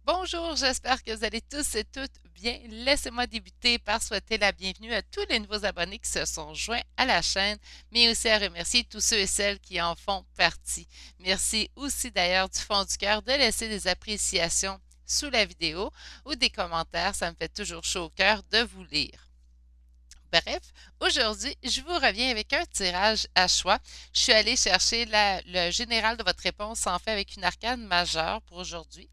Bonjour, j'espère que vous allez tous et toutes bien. Laissez-moi débuter par souhaiter la bienvenue à tous les nouveaux abonnés qui se sont joints à la chaîne, mais aussi à remercier tous ceux et celles qui en font partie. Merci aussi d'ailleurs du fond du cœur de laisser des appréciations sous la vidéo ou des commentaires, ça me fait toujours chaud au cœur de vous lire. Bref, aujourd'hui, je vous reviens avec un tirage à choix. Je suis allée chercher le général de votre réponse en fait avec une arcane majeure pour aujourd'hui.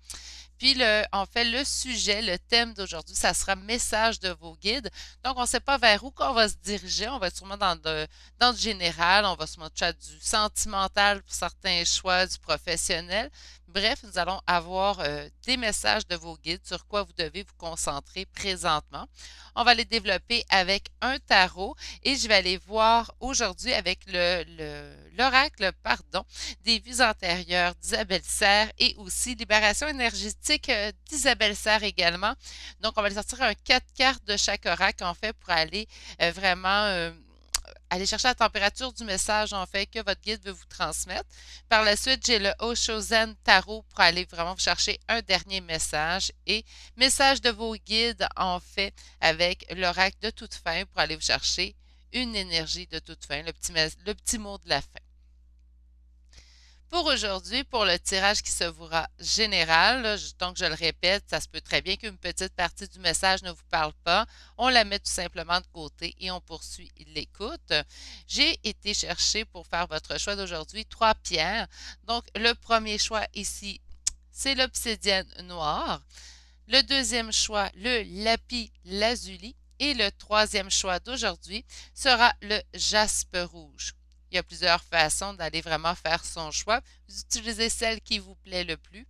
Puis, en fait, le sujet, le thème d'aujourd'hui, ça sera message de vos guides. Donc, on ne sait pas vers où qu'on va se diriger. On va être sûrement dans le général, on va se mettre du sentimental pour certains choix, du professionnel. Bref, nous allons avoir des messages de vos guides sur quoi vous devez vous concentrer présentement. On va les développer avec un tarot et je vais aller voir aujourd'hui avec l'oracle, pardon, des vies antérieures d'Isabelle Serre et aussi Libération énergétique d'Isabelle Serre également. Donc, on va aller sortir un 4 cartes de chaque oracle, en fait, pour aller vraiment aller chercher la température du message, en fait, que votre guide veut vous transmettre. Par la suite, j'ai le Oshozen Tarot pour aller vraiment vous chercher un dernier message et message de vos guides, en fait, avec l'oracle de toute fin pour aller vous chercher une énergie de toute fin, le petit mot de la fin. Pour aujourd'hui, pour le tirage qui se vouera général, là, donc je le répète, ça se peut très bien qu'une petite partie du message ne vous parle pas. On la met tout simplement de côté et on poursuit l'écoute. J'ai été chercher pour faire votre choix d'aujourd'hui 3 pierres. Donc, le premier choix ici, c'est l'obsidienne noire. Le deuxième choix, le lapis lazuli. Et le troisième choix d'aujourd'hui sera le jaspe rouge. Il y a plusieurs façons d'aller vraiment faire son choix. Vous utilisez celle qui vous plaît le plus.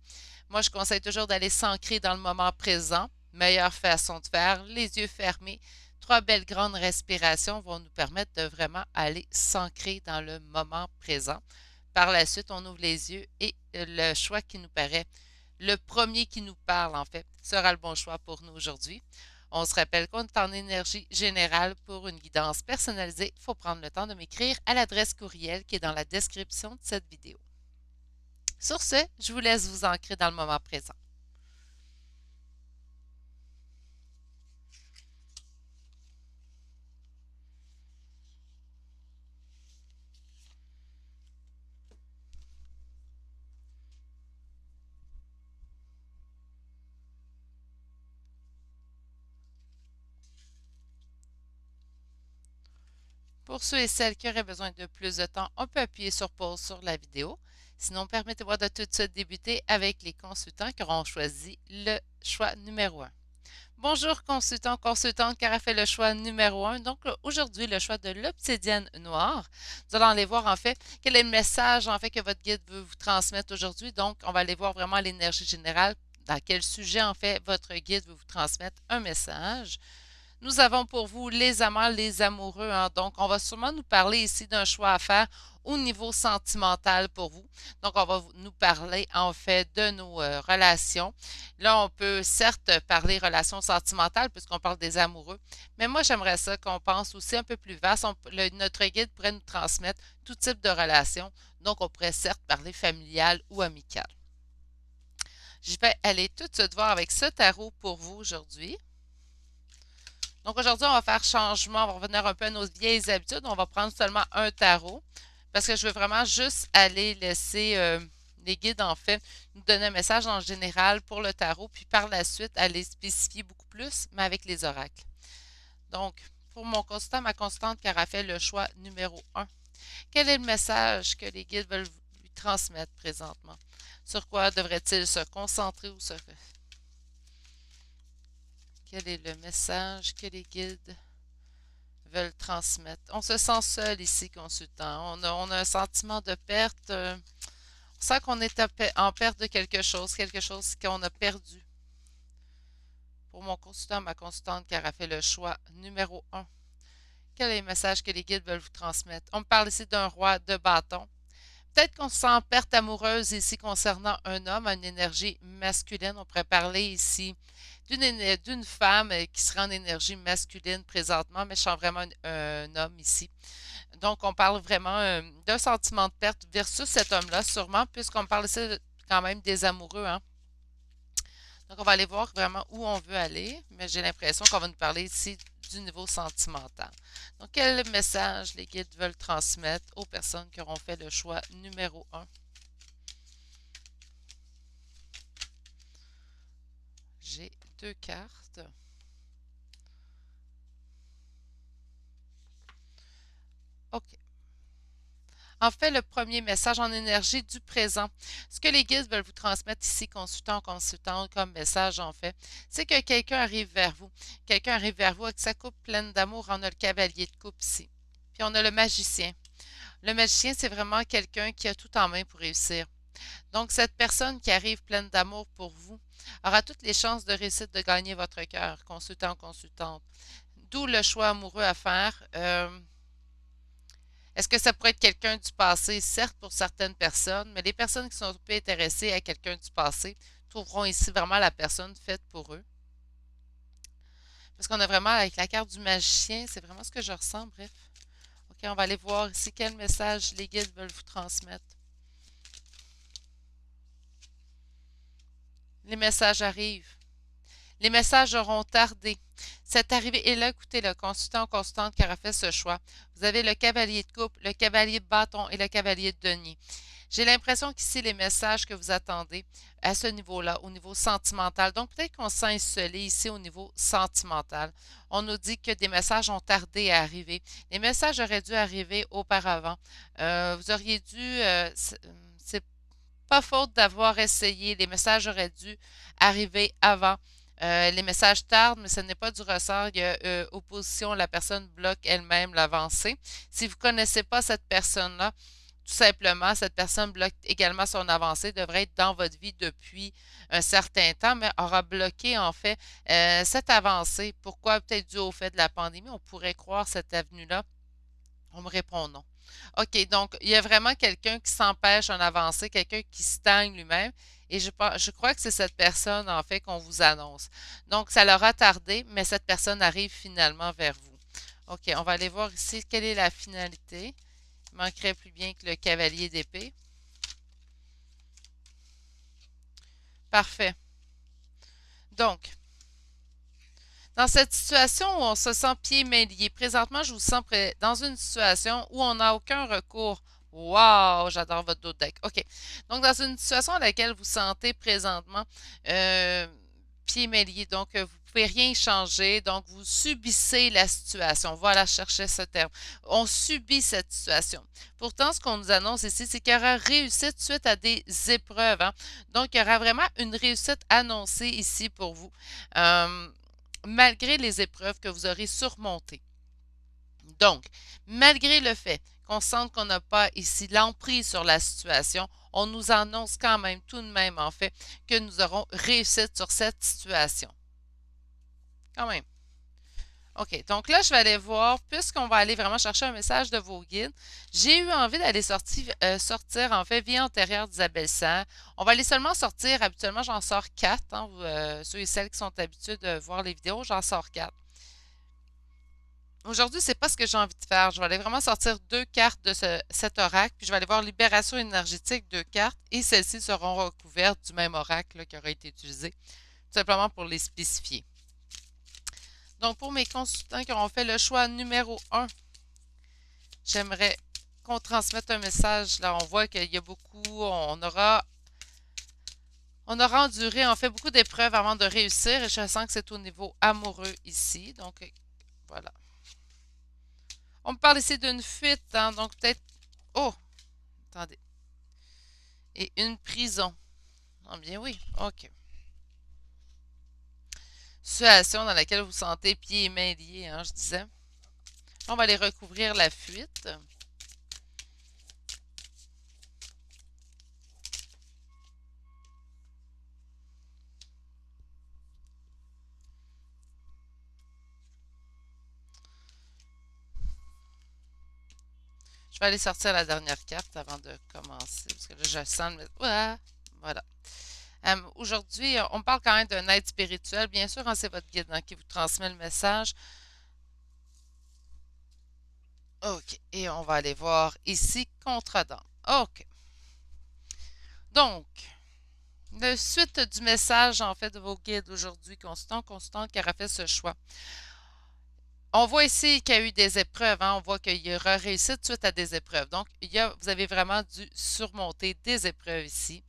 Moi, je conseille toujours d'aller s'ancrer dans le moment présent. Meilleure façon de faire, les yeux fermés. 3 belles grandes respirations vont nous permettre de vraiment aller s'ancrer dans le moment présent. Par la suite, on ouvre les yeux et le choix qui nous paraît, le premier qui nous parle en fait, sera le bon choix pour nous aujourd'hui. On se rappelle qu'on est en énergie générale pour une guidance personnalisée. Il faut prendre le temps de m'écrire à l'adresse courriel qui est dans la description de cette vidéo. Sur ce, je vous laisse vous ancrer dans le moment présent. Pour ceux et celles qui auraient besoin de plus de temps, on peut appuyer sur pause sur la vidéo. Sinon, permettez-moi de tout de suite débuter avec les consultants qui auront choisi le choix numéro 1. Bonjour consultant, consultante qui a fait le choix numéro 1. Donc aujourd'hui, le choix de l'obsidienne noire. Nous allons aller voir en fait quel est le message en fait que votre guide veut vous transmettre aujourd'hui. Donc, on va aller voir vraiment l'énergie générale, dans quel sujet en fait votre guide veut vous transmettre un message. Nous avons pour vous les amants, les amoureux, hein. Donc, on va sûrement nous parler ici d'un choix à faire au niveau sentimental pour vous. Donc, on va nous parler en fait de nos relations. Là, on peut certes parler relations sentimentales puisqu'on parle des amoureux, mais moi, j'aimerais ça qu'on pense aussi un peu plus vaste. Notre guide pourrait nous transmettre tout type de relations. Donc, on pourrait certes parler familial ou amical. Je vais aller tout de suite voir avec ce tarot pour vous aujourd'hui. Donc aujourd'hui, on va faire changement, on va revenir un peu à nos vieilles habitudes. On va prendre seulement un tarot parce que je veux vraiment juste aller laisser les guides, en fait, nous donner un message en général pour le tarot, puis par la suite, aller spécifier beaucoup plus, mais avec les oracles. Donc, pour mon consultant, ma consultante qui aura fait le choix numéro 1, quel est le message que les guides veulent lui transmettre présentement? Sur quoi devrait-il se concentrer ou se... Quel est le message que les guides veulent transmettre? On se sent seul ici, consultant. On a un sentiment de perte. On sent qu'on est en perte de quelque chose qu'on a perdu. Pour mon consultant, ma consultante qui aura fait le choix numéro 1, quel est le message que les guides veulent vous transmettre? On me parle ici d'un roi de bâton. Peut-être qu'on se sent en perte amoureuse ici concernant un homme, une énergie masculine. On pourrait parler ici d'une femme qui serait en énergie masculine présentement, mais je sens vraiment un homme ici. Donc, on parle vraiment d'un sentiment de perte versus cet homme-là, sûrement, puisqu'on parle ici quand même des amoureux, hein. Donc, on va aller voir vraiment où on veut aller, mais j'ai l'impression qu'on va nous parler ici du niveau sentimental. Donc, quel message les guides veulent transmettre aux personnes qui auront fait le choix numéro un? J'ai deux cartes. OK. En fait, le premier message en énergie du présent. Ce que les guides veulent vous transmettre ici, consultant, consultant, comme message, en fait, c'est que quelqu'un arrive vers vous. Quelqu'un arrive vers vous avec sa coupe pleine d'amour. On a le cavalier de coupe ici. Puis on a le magicien. Le magicien, c'est vraiment quelqu'un qui a tout en main pour réussir. Donc, cette personne qui arrive pleine d'amour pour vous aura toutes les chances de réussite de gagner votre cœur, consultant, consultante. D'où le choix amoureux à faire. Est-ce que ça pourrait être quelqu'un du passé? Certes, pour certaines personnes, mais les personnes qui sont peu intéressées à quelqu'un du passé trouveront ici vraiment la personne faite pour eux. Parce qu'on a vraiment, avec la carte du magicien, c'est vraiment ce que je ressens, bref. OK, on va aller voir ici quel message les guides veulent vous transmettre. Les messages arrivent. Les messages auront tardé. Cette arrivée est là, écoutez, le consultant ou consultante qui aura fait ce choix. Vous avez le cavalier de coupe, le cavalier de bâton et le cavalier de denier. J'ai l'impression qu'ici, les messages que vous attendez à ce niveau-là, au niveau sentimental, donc peut-être qu'on se sent isolé ici au niveau sentimental. On nous dit que des messages ont tardé à arriver. Les messages auraient dû arriver auparavant. Vous auriez dû, c'est pas faute d'avoir essayé. Les messages auraient dû arriver avant. Les messages tardent, mais ce n'est pas du ressort. Il y a opposition, la personne bloque elle-même l'avancée. Si vous ne connaissez pas cette personne-là, tout simplement, cette personne bloque également son avancée, devrait être dans votre vie depuis un certain temps, mais aura bloqué en fait cette avancée. Pourquoi? Peut-être dû au fait de la pandémie, on pourrait croire cette avenue-là. On me répond non. OK, donc il y a vraiment quelqu'un qui s'empêche d'en avancer, quelqu'un qui stagne lui-même. Et je crois que c'est cette personne, en fait, qu'on vous annonce. Donc, ça leur a tardé, mais cette personne arrive finalement vers vous. OK, on va aller voir ici quelle est la finalité. Il manquerait plus bien que le cavalier d'épée. Parfait. Donc, dans cette situation où on se sent pieds et mains liés, présentement, je vous sens dans une situation où on n'a aucun recours. Wow, j'adore votre dos de deck. OK. Donc, dans une situation dans laquelle vous sentez présentement euh, pieds et mains liés, donc vous ne pouvez rien changer, donc vous subissez la situation. Voilà, je cherchais ce terme. On subit cette situation. Pourtant, ce qu'on nous annonce ici, c'est qu'il y aura réussite suite à des épreuves. Hein. Donc, il y aura vraiment une réussite annoncée ici pour vous. Euh, Malgré les épreuves que vous aurez surmontées. Donc, malgré le fait qu'on sente qu'on n'a pas ici l'emprise sur la situation, on nous annonce quand même, tout de même, en fait, que nous aurons réussite sur cette situation. Quand même. OK, donc là, je vais aller voir, puisqu'on va aller vraiment chercher un message de vos guides, j'ai eu envie d'aller sortir, en fait, vie antérieure d'Isabelle Serre. On va aller seulement sortir, habituellement, j'en sors quatre. Hein, ceux et celles qui sont habitués de voir les vidéos, j'en sors quatre. Aujourd'hui, c'est pas ce que j'ai envie de faire. Je vais aller vraiment sortir deux cartes de cet oracle, puis je vais aller voir Libération énergétique, deux cartes, et celles-ci seront recouvertes du même oracle là, qui aura été utilisé, tout simplement pour les spécifier. Donc, pour mes consultants qui auront fait le choix numéro un, j'aimerais qu'on transmette un message. Là, on voit qu'il y a beaucoup, on aura enduré, en fait, beaucoup d'épreuves avant de réussir, et je sens que c'est au niveau amoureux ici. Donc, voilà. On me parle ici d'une fuite, hein, donc peut-être... Oh, attendez. Et une prison. Ah bien oui, ok. Situation dans laquelle vous sentez pieds et mains liés, hein, je disais. On va aller recouvrir la fuite. Je vais aller sortir la dernière carte avant de commencer, parce que là, je sens le... Ah, voilà. Aujourd'hui, on parle quand même d'un aide spirituel. Bien sûr, hein, c'est votre guide hein, qui vous transmet le message. OK. Et on va aller voir ici, contre-dent. OK. Donc, La suite du message, en fait, de vos guides aujourd'hui, consultant, consultante qui aura fait ce choix. On voit ici qu'il y a eu des épreuves, hein. On voit qu'il y aura réussite suite à des épreuves. Donc, vous avez vraiment dû surmonter des épreuves ici.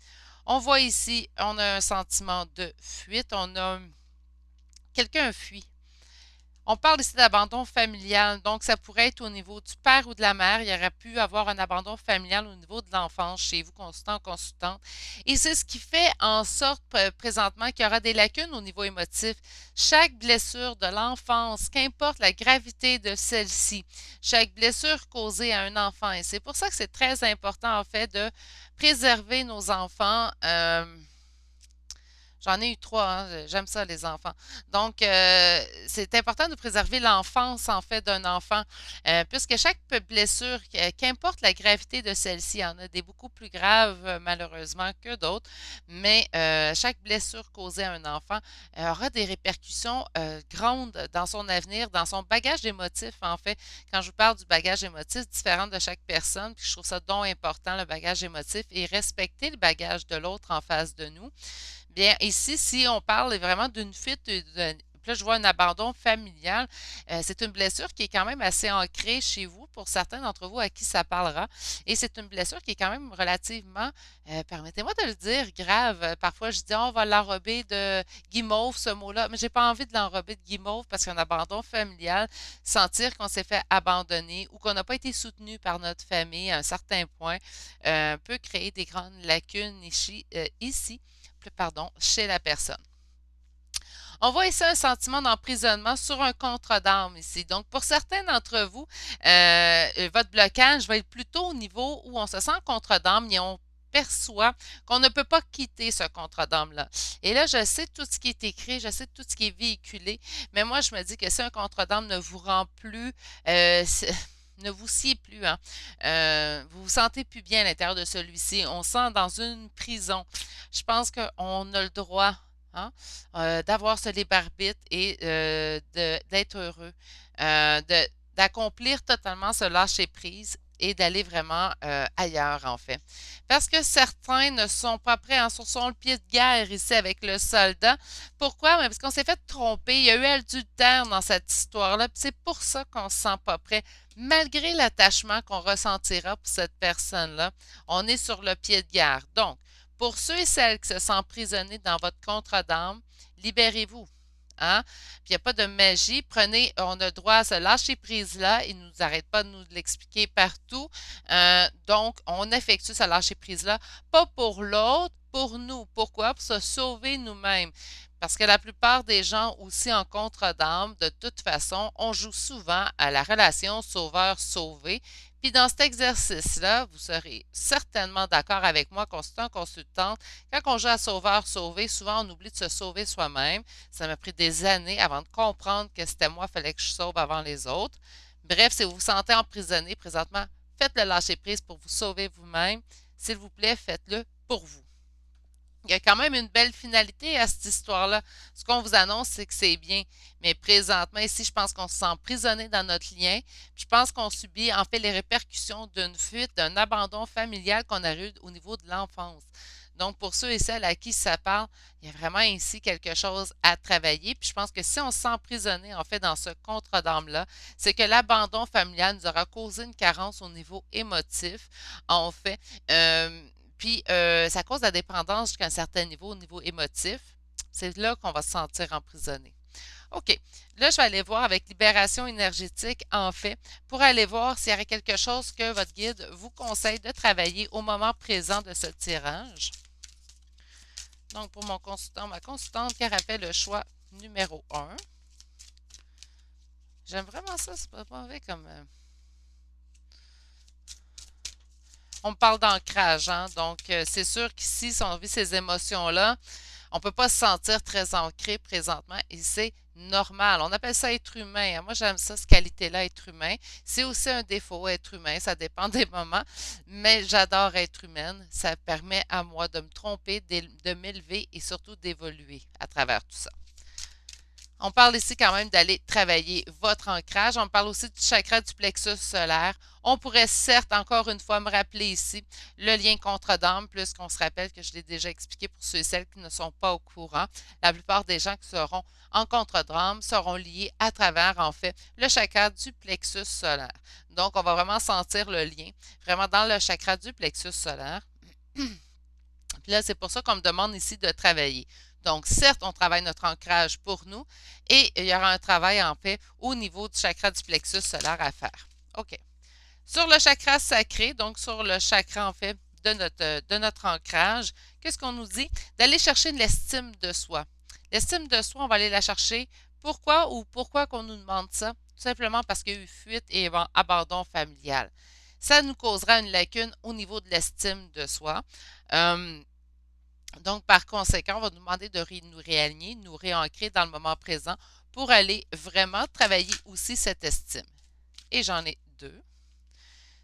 On voit ici, on a un sentiment de fuite. On a quelqu'un fuit. On parle ici d'abandon familial, donc ça pourrait être au niveau du père ou de la mère. Il y aurait pu avoir un abandon familial au niveau de l'enfance chez vous, consultant, consultante. Et c'est ce qui fait en sorte présentement qu'il y aura des lacunes au niveau émotif. Chaque blessure de l'enfance, qu'importe la gravité de celle-ci, chaque blessure causée à un enfant, et c'est pour ça que c'est très important en fait de préserver nos enfants. J'en ai eu trois, hein, j'aime ça, les enfants. Donc, c'est important de préserver l'enfance, en fait, d'un enfant, puisque chaque blessure, qu'importe la gravité de celle-ci, il y en a des beaucoup plus graves, malheureusement, que d'autres, mais chaque blessure causée à un enfant aura des répercussions grandes dans son avenir, dans son bagage émotif, en fait. Quand je vous parle du bagage émotif, différent de chaque personne, puis je trouve ça donc important, le bagage émotif, et respecter le bagage de l'autre en face de nous. Bien, ici, si on parle vraiment d'une fuite, puis là, je vois un abandon familial, c'est une blessure qui est quand même assez ancrée chez vous, pour certains d'entre vous à qui ça parlera. Et c'est une blessure qui est quand même relativement, permettez-moi de le dire, grave. Parfois, je dis, oh, on va l'enrober de guimauve, ce mot-là, mais j'ai pas envie de l'enrober de guimauve parce qu'un abandon familial, sentir qu'on s'est fait abandonner ou qu'on n'a pas été soutenu par notre famille à un certain point, peut créer des grandes lacunes ici pardon, chez la personne. On voit ici un sentiment d'emprisonnement sur un contre d'âme ici. Donc, pour certains d'entre vous, votre blocage va être plutôt au niveau où on se sent contre d'âme et on perçoit qu'on ne peut pas quitter ce contre d'âme-là. Et là, je sais tout ce qui est écrit, je sais tout ce qui est véhiculé, mais moi, je me dis que si un contre d'âme ne vous rend plus, ne vous sied plus, hein, vous vous sentez plus bien à l'intérieur de celui-ci, on sent dans une prison. Je pense qu'on a le droit, hein, d'avoir ce libre arbitre et d'être heureux, d'accomplir totalement ce lâcher-prise et d'aller vraiment ailleurs, en fait. Parce que certains ne sont pas prêts, hein, sur le pied de guerre ici avec le soldat. Pourquoi? Parce qu'on s'est fait tromper. Il y a eu adultère dans cette histoire-là. C'est pour ça qu'on ne se sent pas prêt. Malgré l'attachement qu'on ressentira pour cette personne-là, on est sur le pied de guerre. Donc, pour ceux et celles qui se sentent emprisonnés dans votre contrat d'âme, libérez-vous. Hein? Puis il n'y a pas de magie. Prenez, on a le droit à ce lâcher prise-là. Il ne nous arrête pas de nous l'expliquer partout. Donc, on effectue ce lâcher prise-là, pas pour l'autre, pour nous. Pourquoi? Pour se sauver nous-mêmes. Parce que la plupart des gens aussi en contre d'âme, de toute façon, on joue souvent à la relation sauveur-sauvé. Puis dans cet exercice-là, vous serez certainement d'accord avec moi, consultant, consultante, quand on joue à sauveur-sauvé, souvent on oublie de se sauver soi-même. Ça m'a pris des années avant de comprendre que c'était moi, il fallait que je sauve avant les autres. Bref, si vous vous sentez emprisonné présentement, faites le lâcher-prise pour vous sauver vous-même. S'il vous plaît, faites-le pour vous. Il y a quand même une belle finalité à cette histoire-là. Ce qu'on vous annonce, c'est que c'est bien. Mais présentement, ici, je pense qu'on se sent emprisonné dans notre lien. Je pense qu'on subit en fait les répercussions d'une fuite, d'un abandon familial qu'on a eu au niveau de l'enfance. Donc, pour ceux et celles à qui ça parle, il y a vraiment ici quelque chose à travailler. Puis je pense que si on se sent emprisonné, en fait, dans ce contre d'âme-là, c'est que l'abandon familial nous aura causé une carence au niveau émotif, en fait. Puis, ça cause la dépendance jusqu'à un certain niveau, au niveau émotif. C'est là qu'on va se sentir emprisonné. OK. Là, je vais aller voir avec libération énergétique, en fait, pour aller voir s'il y aurait quelque chose que votre guide vous conseille de travailler au moment présent de ce tirage. Donc, pour mon consultant, ma consultante qui a fait le choix numéro 1. J'aime vraiment ça, c'est pas mauvais comme... On me parle d'ancrage, hein? Donc, c'est sûr qu'ici, si on vit ces émotions-là, on ne peut pas se sentir très ancré présentement et c'est normal. On appelle ça être humain, hein. Moi, j'aime ça, cette qualité-là, être humain. C'est aussi un défaut, être humain. Ça dépend des moments, mais j'adore être humaine. Ça permet à moi de me tromper, de m'élever et surtout d'évoluer à travers tout ça. On parle ici quand même d'aller travailler votre ancrage. On parle aussi du chakra du plexus solaire. On pourrait certes, encore une fois, me rappeler ici le lien contre-dame, puisqu'on se rappelle que je l'ai déjà expliqué pour ceux et celles qui ne sont pas au courant. La plupart des gens qui seront en contre-dame seront liés à travers, en fait, le chakra du plexus solaire. Donc, on va vraiment sentir le lien, vraiment dans le chakra du plexus solaire. Puis là, c'est pour ça qu'on me demande ici de travailler. Donc, certes, on travaille notre ancrage pour nous et il y aura un travail en fait au niveau du chakra du plexus solaire à faire. OK. Sur le chakra sacré, donc sur le chakra en fait de notre ancrage, qu'est-ce qu'on nous dit? D'aller chercher de l'estime de soi. L'estime de soi, on va aller la chercher. Pourquoi ou pourquoi qu'on nous demande ça? Tout simplement parce qu'il y a eu fuite et abandon familial. Ça nous causera une lacune au niveau de l'estime de soi. Donc, par conséquent, on va nous demander de nous réaligner, nous réancrer dans le moment présent pour aller vraiment travailler aussi cette estime. Et j'en ai deux.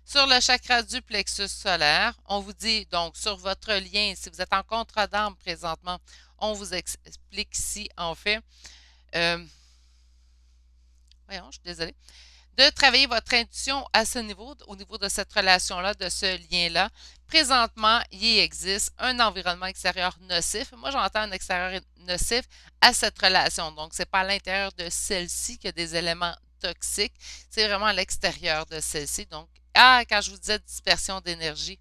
Sur le chakra du plexus solaire, on vous dit donc sur votre lien, si vous êtes en contre-dame présentement, on vous explique ici en fait, voyons, je suis désolée, de travailler votre intuition à ce niveau, au niveau de cette relation-là, de ce lien-là. Présentement, il existe un environnement extérieur nocif. Moi, j'entends un extérieur nocif à cette relation. Donc, ce n'est pas à l'intérieur de celle-ci qu'il y a des éléments toxiques. C'est vraiment à l'extérieur de celle-ci. Donc, quand je vous disais dispersion d'énergie,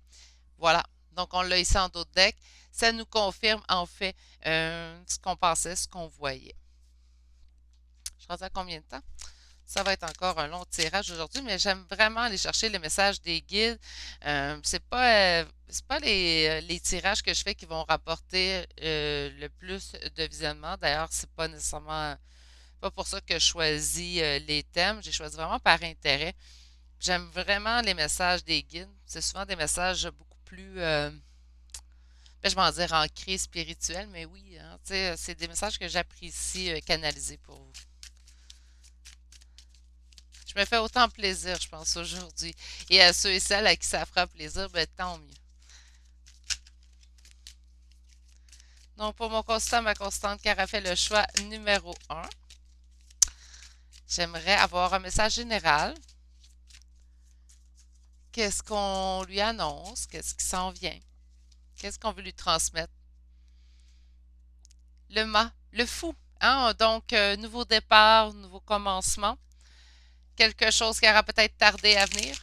voilà. Donc, on l'a ici en dos de deck. Ça nous confirme, en fait, ce qu'on pensait, ce qu'on voyait. Je pense à combien de temps? Ça va être encore un long tirage aujourd'hui, mais j'aime vraiment aller chercher les messages des guides. C'est pas les tirages que je fais qui vont rapporter le plus de visionnement. D'ailleurs, c'est pas nécessairement pas pour ça que je choisis les thèmes. J'ai choisi vraiment par intérêt. J'aime vraiment les messages des guides. C'est souvent des messages beaucoup plus, je vais en dire ancrés, spirituels, mais oui, hein, c'est des messages que j'apprécie canaliser pour vous. Je me fais autant plaisir, je pense, aujourd'hui. Et à ceux et celles à qui ça fera plaisir, ben, tant mieux. Donc, pour mon constant, ma constante qui aura fait le choix numéro 1, j'aimerais avoir un message général. Qu'est-ce qu'on lui annonce? Qu'est-ce qui s'en vient? Qu'est-ce qu'on veut lui transmettre? Le mât, le fou. Hein? Donc, nouveau départ, nouveau commencement. Quelque chose qui aura peut-être tardé à venir.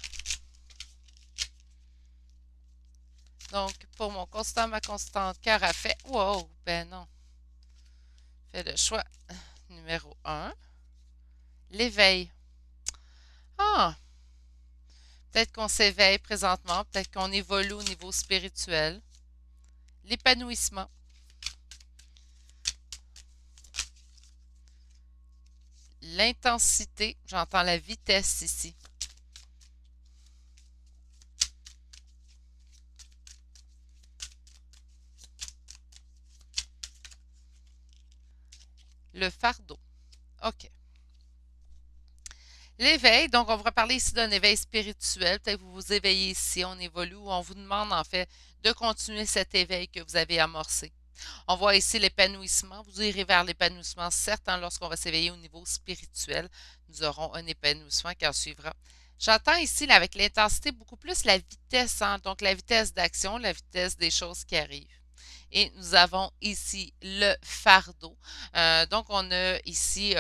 Donc, pour mon constant, ma constante, cœur a fait. Wow, ben non. Fait le choix numéro 1. L'éveil. Ah, peut-être qu'on s'éveille présentement, peut-être qu'on évolue au niveau spirituel. L'épanouissement. L'intensité. J'entends la vitesse ici. Le fardeau. OK. L'éveil, donc on va parler ici d'un éveil spirituel. Peut-être que vous vous éveillez ici, on évolue, ou on vous demande en fait de continuer cet éveil que vous avez amorcé. On voit ici l'épanouissement. Vous irez vers l'épanouissement, certes, hein, lorsqu'on va s'éveiller au niveau spirituel. Nous aurons un épanouissement qui en suivra. J'entends ici, là, avec l'intensité, beaucoup plus la vitesse, hein, donc la vitesse d'action, la vitesse des choses qui arrivent. Et nous avons ici le fardeau. Donc, on a ici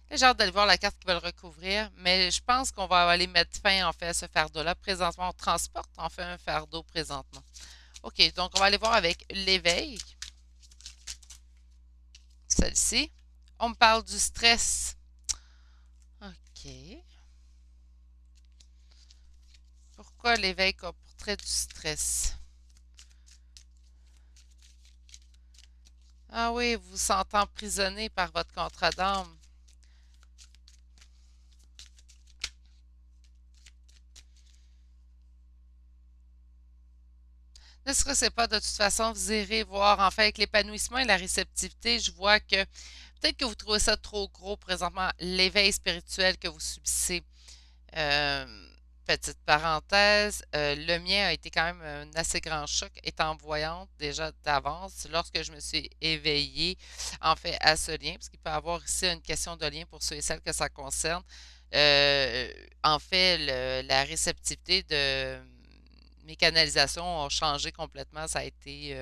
j'ai hâte d'aller voir la carte qui va le recouvrir, mais je pense qu'on va aller mettre fin en fait à ce fardeau-là. Présentement, on transporte en fait un fardeau présentement. OK, donc on va aller voir avec l'éveil. Celle-ci. On me parle du stress. OK. Pourquoi l'éveil comporterait du stress? Ah oui, vous vous sentez emprisonné par votre contrat d'âme. Ne stressez pas, de toute façon, vous irez voir, en fait, avec l'épanouissement et la réceptivité, je vois que peut-être que vous trouvez ça trop gros présentement, l'éveil spirituel que vous subissez. Petite parenthèse, le mien a été quand même un assez grand choc étant voyante déjà d'avance lorsque je me suis éveillée en fait à ce lien, parce qu'il peut y avoir ici une question de lien pour ceux et celles que ça concerne. Euh, En fait, la réceptivité de mes canalisations ont changé complètement. Ça a été,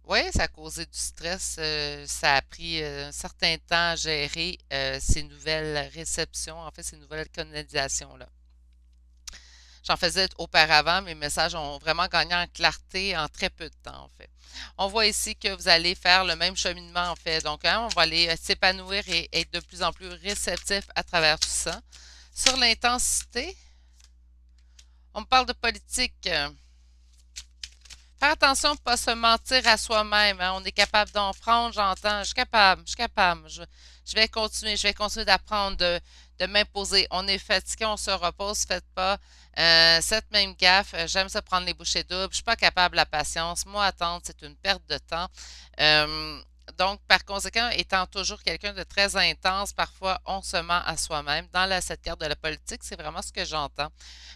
oui, ça a causé du stress. Ça a pris un certain temps à gérer ces nouvelles réceptions, en fait, ces nouvelles canalisations-là. J'en faisais auparavant, mes messages ont vraiment gagné en clarté en très peu de temps, en fait. On voit ici que vous allez faire le même cheminement, en fait. Donc, hein, on va aller s'épanouir et être de plus en plus réceptif à travers tout ça. Sur l'intensité, on me parle de politique. Faire attention de ne pas se mentir à soi-même, hein. On est capable d'en prendre, j'entends. Je suis capable, je suis capable. Je vais continuer d'apprendre, de m'imposer. On est fatigué, on se repose, faites pas cette même gaffe. J'aime ça prendre les bouchées doubles. Je suis pas capable de la patience. Moi, attendre, c'est une perte de temps. Euh, donc, par conséquent, étant toujours quelqu'un de très intense, parfois on se ment à soi-même. Cette carte de la politique, c'est vraiment ce que j'entends.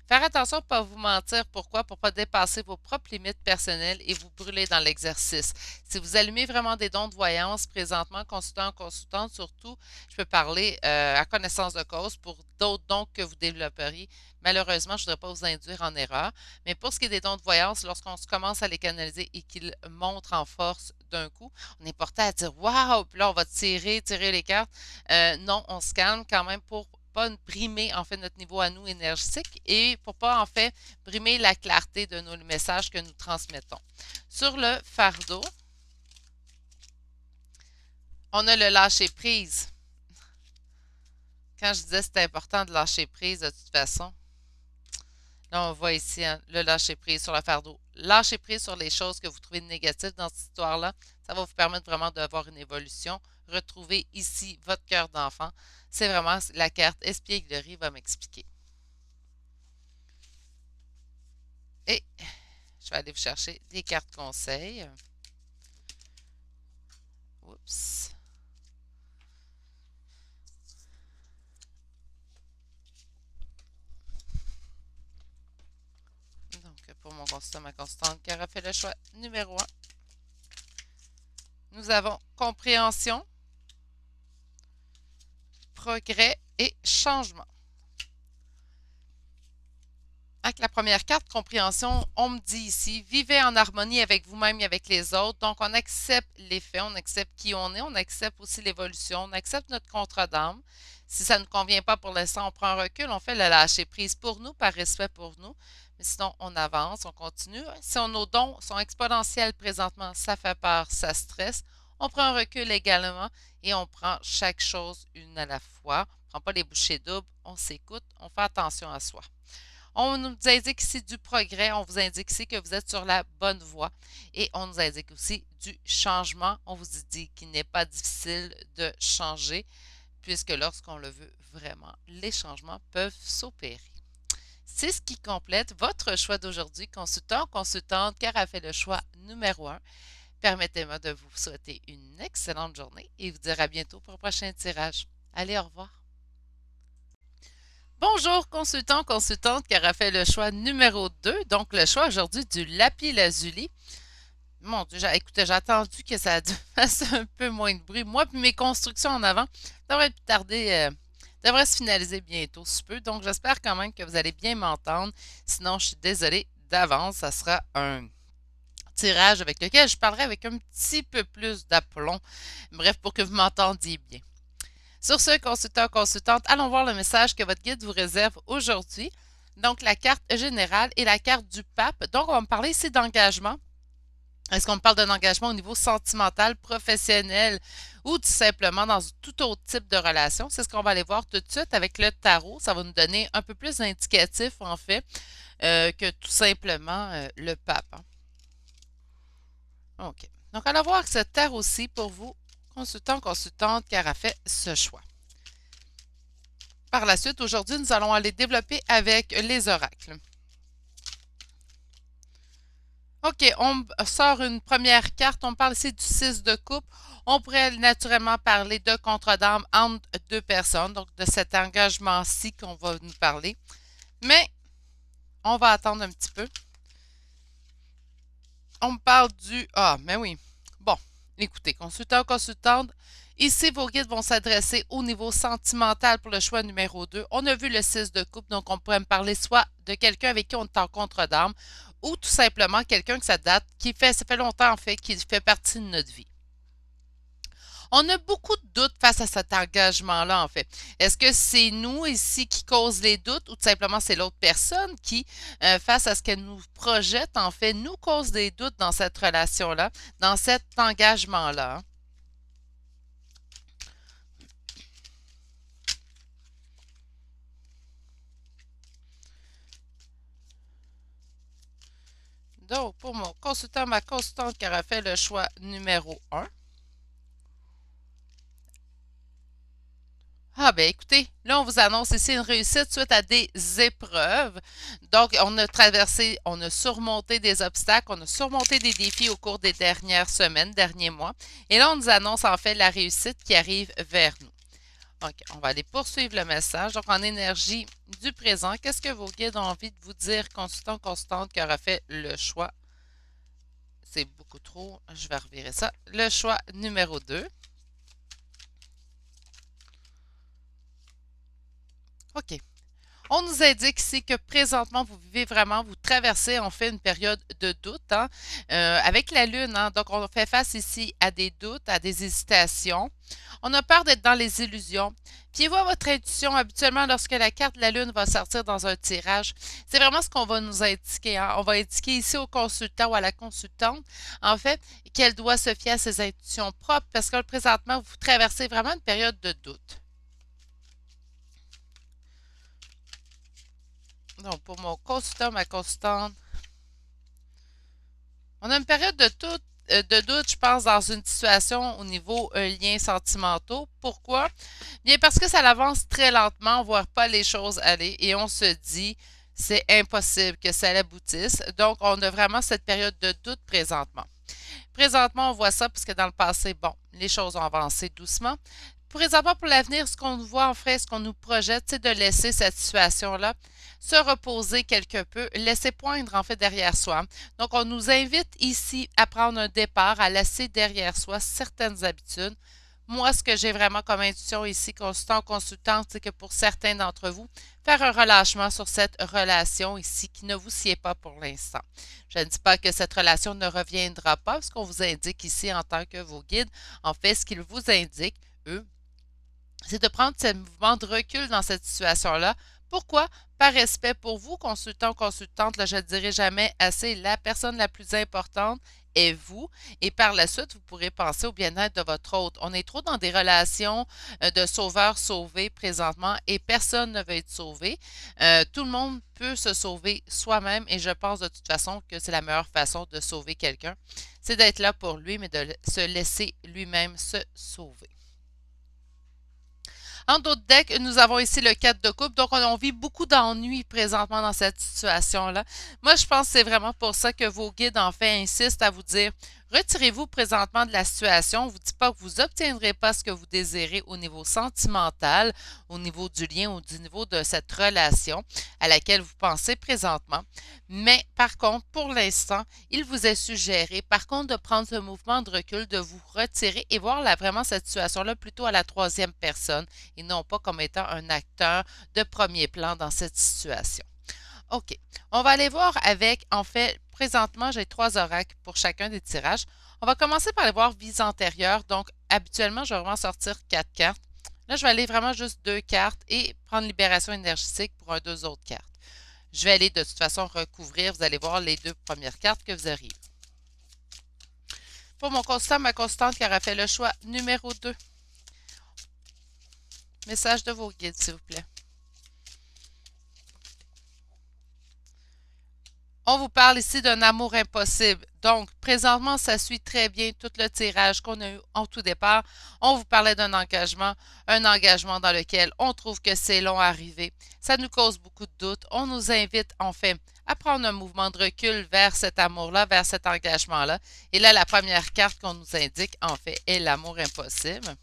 Faire attention à ne pas vous mentir. Pourquoi? Pour ne pas dépasser vos propres limites personnelles et vous brûler dans l'exercice. Si vous allumez vraiment des dons de voyance présentement, consultant, consultante, surtout, je peux parler à connaissance de cause pour d'autres dons que vous développeriez. Malheureusement, je ne voudrais pas vous induire en erreur. Mais pour ce qui est des dons de voyance, lorsqu'on commence à les canaliser et qu'ils montrent en force d'un coup, on est porté à dire waouh, puis là, on va tirer les cartes. Non, on se calme quand même pour pas brimer en fait notre niveau à nous énergétique et pour pas en fait brimer la clarté de nos messages que nous transmettons. Sur le fardeau, on a le lâcher prise. Quand je disais que c'était important de lâcher prise de toute façon, là on voit ici hein, le lâcher prise sur le fardeau. Lâcher prise sur les choses que vous trouvez négatives dans cette histoire-là, ça va vous permettre vraiment d'avoir une évolution. Retrouver ici votre cœur d'enfant. C'est vraiment la carte espièglerie va m'expliquer. Et je vais aller vous chercher des cartes conseils. Oups. Donc, pour mon consultant, ma constante qui aura fait le choix numéro 1, nous avons compréhension, progrès et changement. Avec la première carte, compréhension, on me dit ici, vivez en harmonie avec vous-même et avec les autres. Donc, on accepte les faits, on accepte qui on accepte aussi l'évolution, on accepte notre contrat d'âme. Si ça ne nous convient pas pour l'instant, on prend un recul, on fait le lâcher prise pour nous, par respect pour nous. Mais sinon, on avance, on continue. Si nos dons sont exponentiels présentement, ça fait peur, ça stresse. On prend un recul également et on prend chaque chose une à la fois. On ne prend pas les bouchées doubles, on s'écoute, on fait attention à soi. On nous indique ici du progrès, on vous indique ici que vous êtes sur la bonne voie et on nous indique aussi du changement. On vous dit qu'il n'est pas difficile de changer puisque lorsqu'on le veut vraiment, les changements peuvent s'opérer. C'est ce qui complète votre choix d'aujourd'hui, consultant, consultante, car a fait le choix numéro 1. Permettez-moi de vous souhaiter une excellente journée et vous dire à bientôt pour un prochain tirage. Allez, au revoir. Bonjour, consultant, consultante qui aura fait le choix numéro 2. Donc, le choix aujourd'hui du lapis-lazuli. Mon Dieu, écoutez, j'ai attendu que ça fasse un peu moins de bruit. Moi, puis mes constructions en avant devraient tarder, devraient se finaliser bientôt, si peu. Donc, j'espère quand même que vous allez bien m'entendre. Sinon, je suis désolée d'avance. Ça sera un tirage avec lequel je parlerai avec un petit peu plus d'aplomb. Bref, pour que vous m'entendiez bien. Sur ce, consultant, consultante, allons voir le message que votre guide vous réserve aujourd'hui. Donc, la carte générale et la carte du pape. Donc, on va me parler ici d'engagement. Est-ce qu'on me parle d'un engagement au niveau sentimental, professionnel ou tout simplement dans tout autre type de relation? C'est ce qu'on va aller voir tout de suite avec le tarot. Ça va nous donner un peu plus d'indicatif, en fait, que tout simplement le pape. Hein. OK. Donc, allons voir ce tarot-ci pour vous, consultant, consultante, qui aura fait ce choix. Par la suite, aujourd'hui, nous allons aller développer avec les oracles. OK, on sort une première carte. On parle ici du 6 de coupe. On pourrait naturellement parler de contrat d'âme entre deux personnes, donc de cet engagement-ci qu'on va nous parler. Mais on va attendre un petit peu. On me parle du... Ah, mais oui. Bon, écoutez, consultant, consultante, ici, vos guides vont s'adresser au niveau sentimental pour le choix numéro 2. On a vu le 6 de coupe, donc on pourrait me parler soit de quelqu'un avec qui on est en contre d'âme ou tout simplement quelqu'un que ça date, ça fait longtemps en fait, qui fait partie de notre vie. On a beaucoup de doutes face à cet engagement-là, en fait. Est-ce que c'est nous ici qui cause les doutes ou tout simplement c'est l'autre personne qui, face à ce qu'elle nous projette, en fait, nous cause des doutes dans cette relation-là, dans cet engagement-là? Donc, pour mon consultant, ma consultante qui aura fait le choix numéro un. Ah ben écoutez, là on vous annonce ici une réussite suite à des épreuves. Donc on a traversé, on a surmonté des obstacles, on a surmonté des défis au cours des dernières semaines, derniers mois. Et là on nous annonce en fait la réussite qui arrive vers nous. OK, on va aller poursuivre le message. Donc en énergie du présent, qu'est-ce que vos guides ont envie de vous dire, consultant, constante, qui aura fait le choix? C'est beaucoup trop, je vais revirer ça. Le choix numéro 2. OK. On nous indique ici que présentement, vous vivez vraiment, vous traversez en fait une période de doute hein, avec la Lune. Hein, donc, on fait face ici à des doutes, à des hésitations. On a peur d'être dans les illusions. Fiez-vous à votre intuition. Habituellement, lorsque la carte de la Lune va sortir dans un tirage, c'est vraiment ce qu'on va nous indiquer. Hein. On va indiquer ici au consultant ou à la consultante, en fait, qu'elle doit se fier à ses intuitions propres parce que présentement, vous traversez vraiment une période de doute. Donc, pour mon consultant, ma consultante, on a une période de doute, je pense, dans une situation au niveau liens sentimentaux. Pourquoi? Bien, parce que ça avance très lentement, on ne voit pas les choses aller et on se dit, c'est impossible que ça aboutisse. Donc, on a vraiment cette période de doute présentement. Présentement, on voit ça parce que dans le passé, bon, les choses ont avancé doucement. Présentement, pour l'avenir, ce qu'on nous voit en fait, ce qu'on nous projette, c'est de laisser cette situation-là se reposer quelque peu, laisser poindre en fait derrière soi. Donc, on nous invite ici à prendre un départ, à laisser derrière soi certaines habitudes. Moi, ce que j'ai vraiment comme intuition ici, consultant, consultante, c'est que pour certains d'entre vous, faire un relâchement sur cette relation ici qui ne vous sied pas pour l'instant. Je ne dis pas que cette relation ne reviendra pas, ce qu'on vous indique ici en tant que vos guides. En fait, ce qu'ils vous indiquent, eux, c'est de prendre ce mouvement de recul dans cette situation-là. Pourquoi? Par respect pour vous, consultant, consultante, là, je ne dirai jamais assez, la personne la plus importante est vous. Et par la suite, vous pourrez penser au bien-être de votre hôte. On est trop dans des relations de sauveur-sauvé présentement et personne ne veut être sauvé. Tout le monde peut se sauver soi-même et je pense de toute façon que c'est la meilleure façon de sauver quelqu'un. C'est d'être là pour lui, mais de se laisser lui-même se sauver. En d'autres decks, nous avons ici le 4 de coupe. Donc, on vit beaucoup d'ennuis présentement dans cette situation-là. Moi, je pense que c'est vraiment pour ça que vos guides, en fait, insistent à vous dire retirez-vous présentement de la situation. On ne vous dit pas que vous n'obtiendrez pas ce que vous désirez au niveau sentimental, au niveau du lien ou du niveau de cette relation à laquelle vous pensez présentement. Mais par contre, pour l'instant, il vous est suggéré, par contre, de prendre ce mouvement de recul, de vous retirer et voir vraiment cette situation-là plutôt à la troisième personne et non pas comme étant un acteur de premier plan dans cette situation. OK. On va aller voir avec, en fait, présentement, j'ai 3 oracles pour chacun des tirages. On va commencer par aller voir vie antérieure. Donc, habituellement, je vais vraiment sortir 4 cartes. Là, je vais aller vraiment juste 2 cartes et prendre libération énergétique pour 2 autres cartes. Je vais aller de toute façon recouvrir, vous allez voir les 2 premières cartes que vous arrivez. Pour mon constant, ma constante qui aura fait le choix numéro 2. Message de vos guides, s'il vous plaît. On vous parle ici d'un amour impossible. Donc, présentement, ça suit très bien tout le tirage qu'on a eu en tout départ. On vous parlait d'un engagement, un engagement dans lequel on trouve que c'est long à arriver. Ça nous cause beaucoup de doutes. On nous invite, en fait, à prendre un mouvement de recul vers cet amour-là, vers cet engagement-là. Et là, la première carte qu'on nous indique, en fait, est l'amour impossible.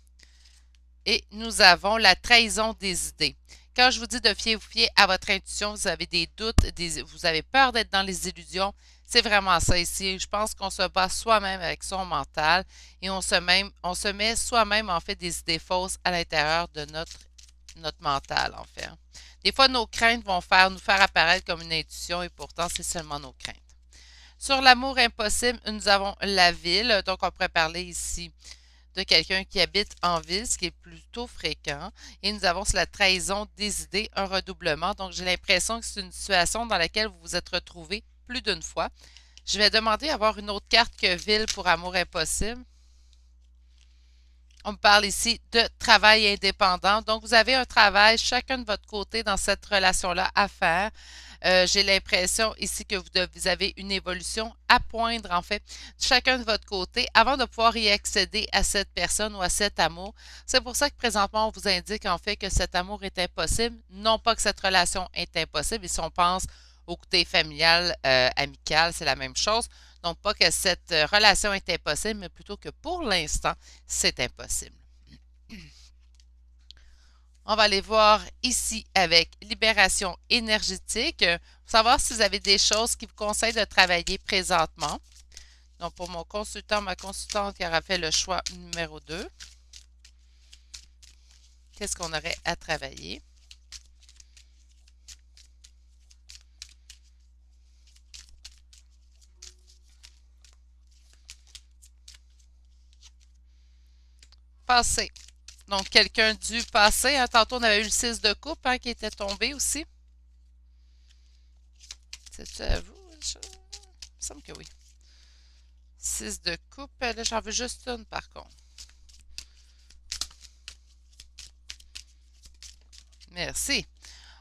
Et nous avons la trahison des idées. Quand je vous dis de vous fier à votre intuition, vous avez des doutes, vous avez peur d'être dans les illusions, c'est vraiment ça ici. Je pense qu'on se bat soi-même avec son mental et on se met soi-même en fait des idées fausses à l'intérieur de notre mental en fait. Des fois, nos craintes vont nous faire apparaître comme une intuition et pourtant, c'est seulement nos craintes. Sur l'amour impossible, nous avons la ville. Donc, on pourrait parler ici de quelqu'un qui habite en ville, ce qui est plutôt fréquent. Et nous avons la trahison des idées, un redoublement. Donc, j'ai l'impression que c'est une situation dans laquelle vous vous êtes retrouvé plus d'une fois. Je vais demander à avoir une autre carte que ville pour amour impossible. On me parle ici de travail indépendant. Donc, vous avez un travail chacun de votre côté dans cette relation-là à faire. J'ai l'impression ici que vous avez une évolution à poindre, en fait, chacun de votre côté avant de pouvoir y accéder à cette personne ou à cet amour. C'est pour ça que présentement, on vous indique en fait que cet amour est impossible. Non pas que cette relation est impossible. Et si on pense au côté familial, amical, c'est la même chose. Donc, pas que cette relation est impossible, mais plutôt que pour l'instant, c'est impossible. On va aller voir ici avec libération énergétique, pour savoir si vous avez des choses qui vous conseillent de travailler présentement. Donc, pour mon consultant, ma consultante qui aura fait le choix numéro 2, qu'est-ce qu'on aurait à travailler? Passé. Donc, quelqu'un du passé. Hein, tantôt, on avait eu le 6 de coupe hein, qui était tombé aussi. C'est-tu à vous? Il me semble que oui. 6 de coupe. Là, j'en veux juste une, par contre. Merci.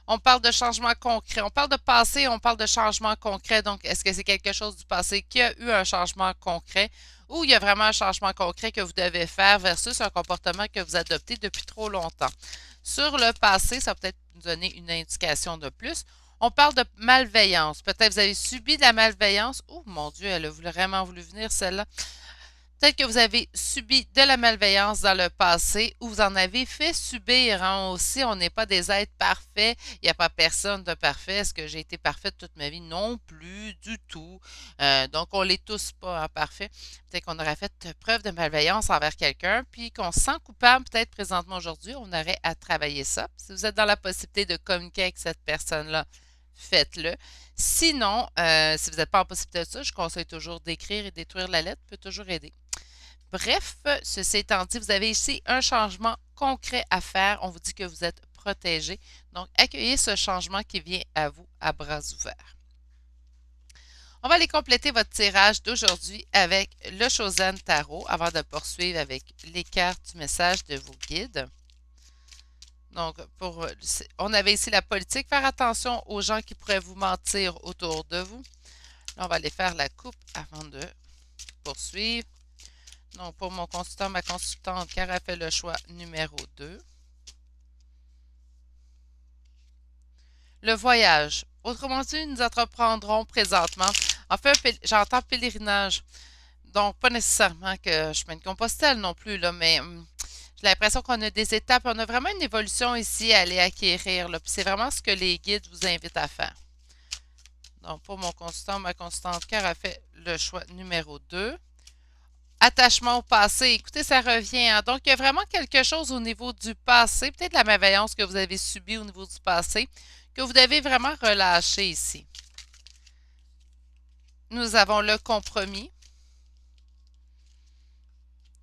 On parle de changement concret. On parle de passé, on parle de changement concret. Donc, est-ce que c'est quelque chose du passé qui a eu un changement concret ou il y a vraiment un changement concret que vous devez faire versus un comportement que vous adoptez depuis trop longtemps? Sur le passé, ça va peut-être nous donner une indication de plus. On parle de malveillance. Peut-être vous avez subi de la malveillance. Oh mon Dieu, elle a vraiment voulu venir celle-là. Peut-être que vous avez subi de la malveillance dans le passé ou vous en avez fait subir hein, aussi. On n'est pas des êtres parfaits. Il n'y a pas personne de parfait. Est-ce que j'ai été parfaite toute ma vie? Non plus, du tout. Donc, on ne l'est tous pas hein, parfaits. Peut-être qu'on aurait fait preuve de malveillance envers quelqu'un, puis qu'on se sent coupable peut-être présentement aujourd'hui. On aurait à travailler ça. Si vous êtes dans la possibilité de communiquer avec cette personne-là, faites-le. Sinon, si vous n'êtes pas en possibilité de ça, je conseille toujours d'écrire et détruire la lettre, peut toujours aider. Bref, ceci étant dit, vous avez ici un changement concret à faire. On vous dit que vous êtes protégé. Donc, accueillez ce changement qui vient à vous à bras ouverts. On va aller compléter votre tirage d'aujourd'hui avec le Chosen Tarot avant de poursuivre avec les cartes du message de vos guides. Donc, on avait ici la politique. Faire attention aux gens qui pourraient vous mentir autour de vous. Là, on va aller faire la coupe avant de poursuivre. Donc, pour mon consultant, ma consultante qui a fait le choix numéro 2. Le voyage. Autrement dit, nous entreprendrons présentement. En fait, j'entends pèlerinage. Donc, pas nécessairement que je mène Compostelle non plus, là, mais j'ai l'impression qu'on a des étapes. On a vraiment une évolution ici à aller acquérir. C'est vraiment ce que les guides vous invitent à faire. Donc, pour mon consultant, ma consultante qui a fait le choix numéro 2. Attachement au passé. Écoutez, ça revient. Hein? Donc, il y a vraiment quelque chose au niveau du passé, peut-être la malveillance que vous avez subie au niveau du passé, que vous devez vraiment relâcher ici. Nous avons le compromis,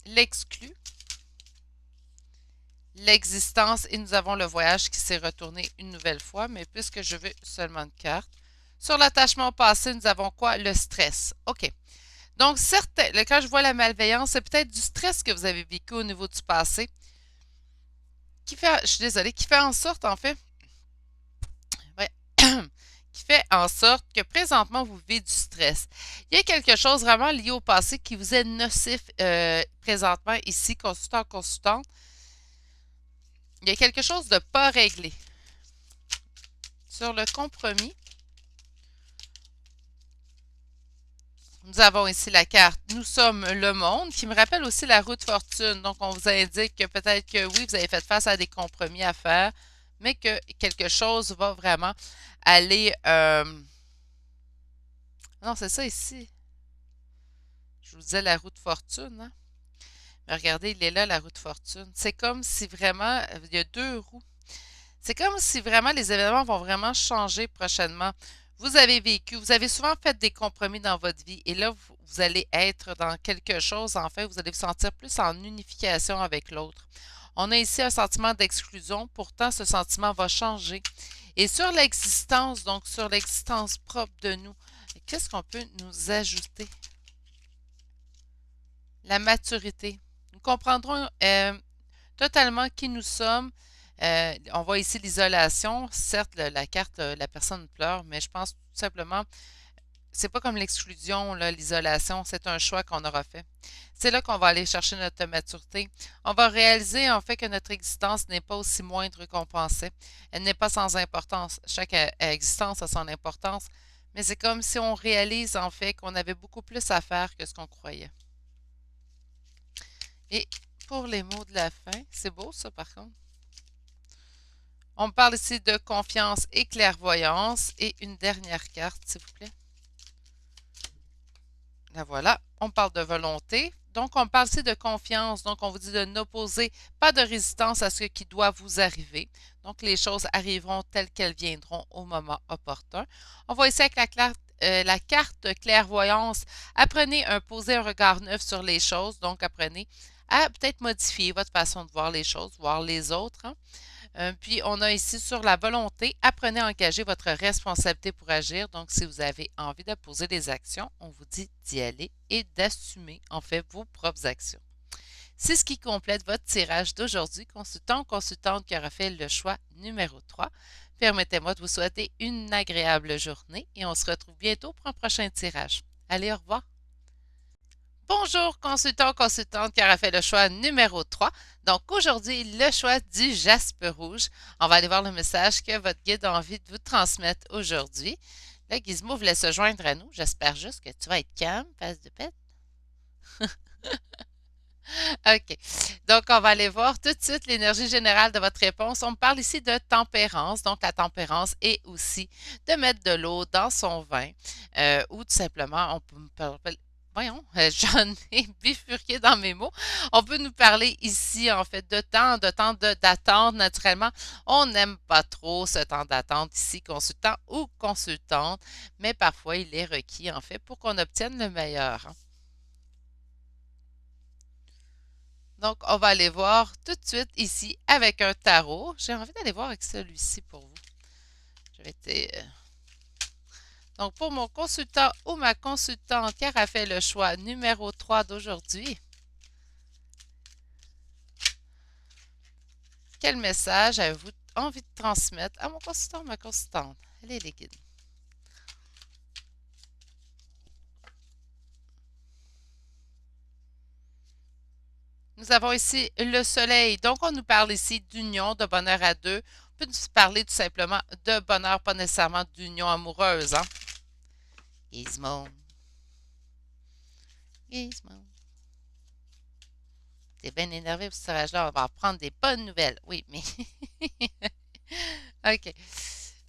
l'exclu, l'existence et nous avons le voyage qui s'est retourné une nouvelle fois, mais puisque je veux seulement une carte. Sur l'attachement au passé, nous avons quoi? Le stress. OK. Donc, quand je vois la malveillance, c'est peut-être du stress que vous avez vécu au niveau du passé je suis désolée, qui fait en sorte, en fait, ouais, qui fait en sorte que présentement, vous vivez du stress. Il y a quelque chose vraiment lié au passé qui vous est nocif présentement ici, consultant, consultante. Il y a quelque chose de pas réglé. Sur le compromis, nous avons ici la carte Nous sommes le monde, qui me rappelle aussi la roue de fortune. Donc, on vous indique que peut-être que oui, vous avez fait face à des compromis à faire, mais que quelque chose va vraiment aller... Non, c'est ça ici. Je vous disais la roue de fortune, hein? Mais regardez, il est là, la roue de fortune. C'est comme si vraiment, il y a deux roues. C'est comme si vraiment les événements vont vraiment changer prochainement. Vous avez vécu, vous avez souvent fait des compromis dans votre vie et là, vous allez être dans quelque chose, en fait, vous allez vous sentir plus en unification avec l'autre. On a ici un sentiment d'exclusion, pourtant ce sentiment va changer. Et sur l'existence, donc sur l'existence propre de nous, qu'est-ce qu'on peut nous ajouter? La maturité. Nous comprendrons totalement qui nous sommes. On voit ici l'isolation. Certes, la carte, la personne pleure, mais je pense tout simplement, c'est pas comme l'exclusion, l'isolation, c'est un choix qu'on aura fait. C'est là qu'on va aller chercher notre maturité. On va réaliser en fait que notre existence n'est pas aussi moindre qu'on pensait. Elle n'est pas sans importance. Chaque existence a son importance, mais c'est comme si on réalise en fait qu'on avait beaucoup plus à faire que ce qu'on croyait. Et pour les mots de la fin, c'est beau ça par contre. On parle ici de confiance et clairvoyance. Et une dernière carte, s'il vous plaît. La voilà. On parle de volonté. Donc, on parle ici de confiance. Donc, on vous dit de n'opposer pas de résistance à ce qui doit vous arriver. Donc, les choses arriveront telles qu'elles viendront au moment opportun. On voit ici avec la carte clairvoyance. Apprenez à poser un regard neuf sur les choses. Donc, apprenez à peut-être modifier votre façon de voir les choses, voir les autres, hein. Puis, on a ici sur la volonté, apprenez à engager votre responsabilité pour agir. Donc, si vous avez envie de poser des actions, on vous dit d'y aller et d'assumer, en fait, vos propres actions. C'est ce qui complète votre tirage d'aujourd'hui, consultant ou consultante qui aura fait le choix numéro 3. Permettez-moi de vous souhaiter une agréable journée et on se retrouve bientôt pour un prochain tirage. Allez, au revoir! Bonjour, consultant ou consultante qui aura fait le choix numéro 3. Donc aujourd'hui, le choix du jaspe rouge. On va aller voir le message que votre guide a envie de vous transmettre aujourd'hui. Là, Gizmo voulait se joindre à nous. J'espère juste que tu vas être calme, face de pète. OK. Donc, on va aller voir tout de suite l'énergie générale de votre réponse. On me parle ici de tempérance. Donc, la tempérance est aussi de mettre de l'eau dans son vin ou tout simplement, on peut me parler. Voyons, j'en ai bifurqué dans mes mots. On peut nous parler ici, en fait, d'attente naturellement. On n'aime pas trop ce temps d'attente ici, consultant ou consultante, mais parfois il est requis, en fait, pour qu'on obtienne le meilleur, hein. Donc, on va aller voir tout de suite ici avec un tarot. J'ai envie d'aller voir avec celui-ci pour vous. Je vais être, Donc, pour mon consultant ou ma consultante qui a fait le choix numéro 3 d'aujourd'hui, quel message avez-vous envie de transmettre à mon consultant ou ma consultante? Allez, les guides. Nous avons ici le soleil. Donc, on nous parle ici d'union, de bonheur à deux. On peut nous parler tout simplement de bonheur, pas nécessairement d'union amoureuse, hein? Gizmo. Gizmo. T'es bien énervé pour ce tirage-là. On va prendre des bonnes nouvelles. Oui, mais. OK.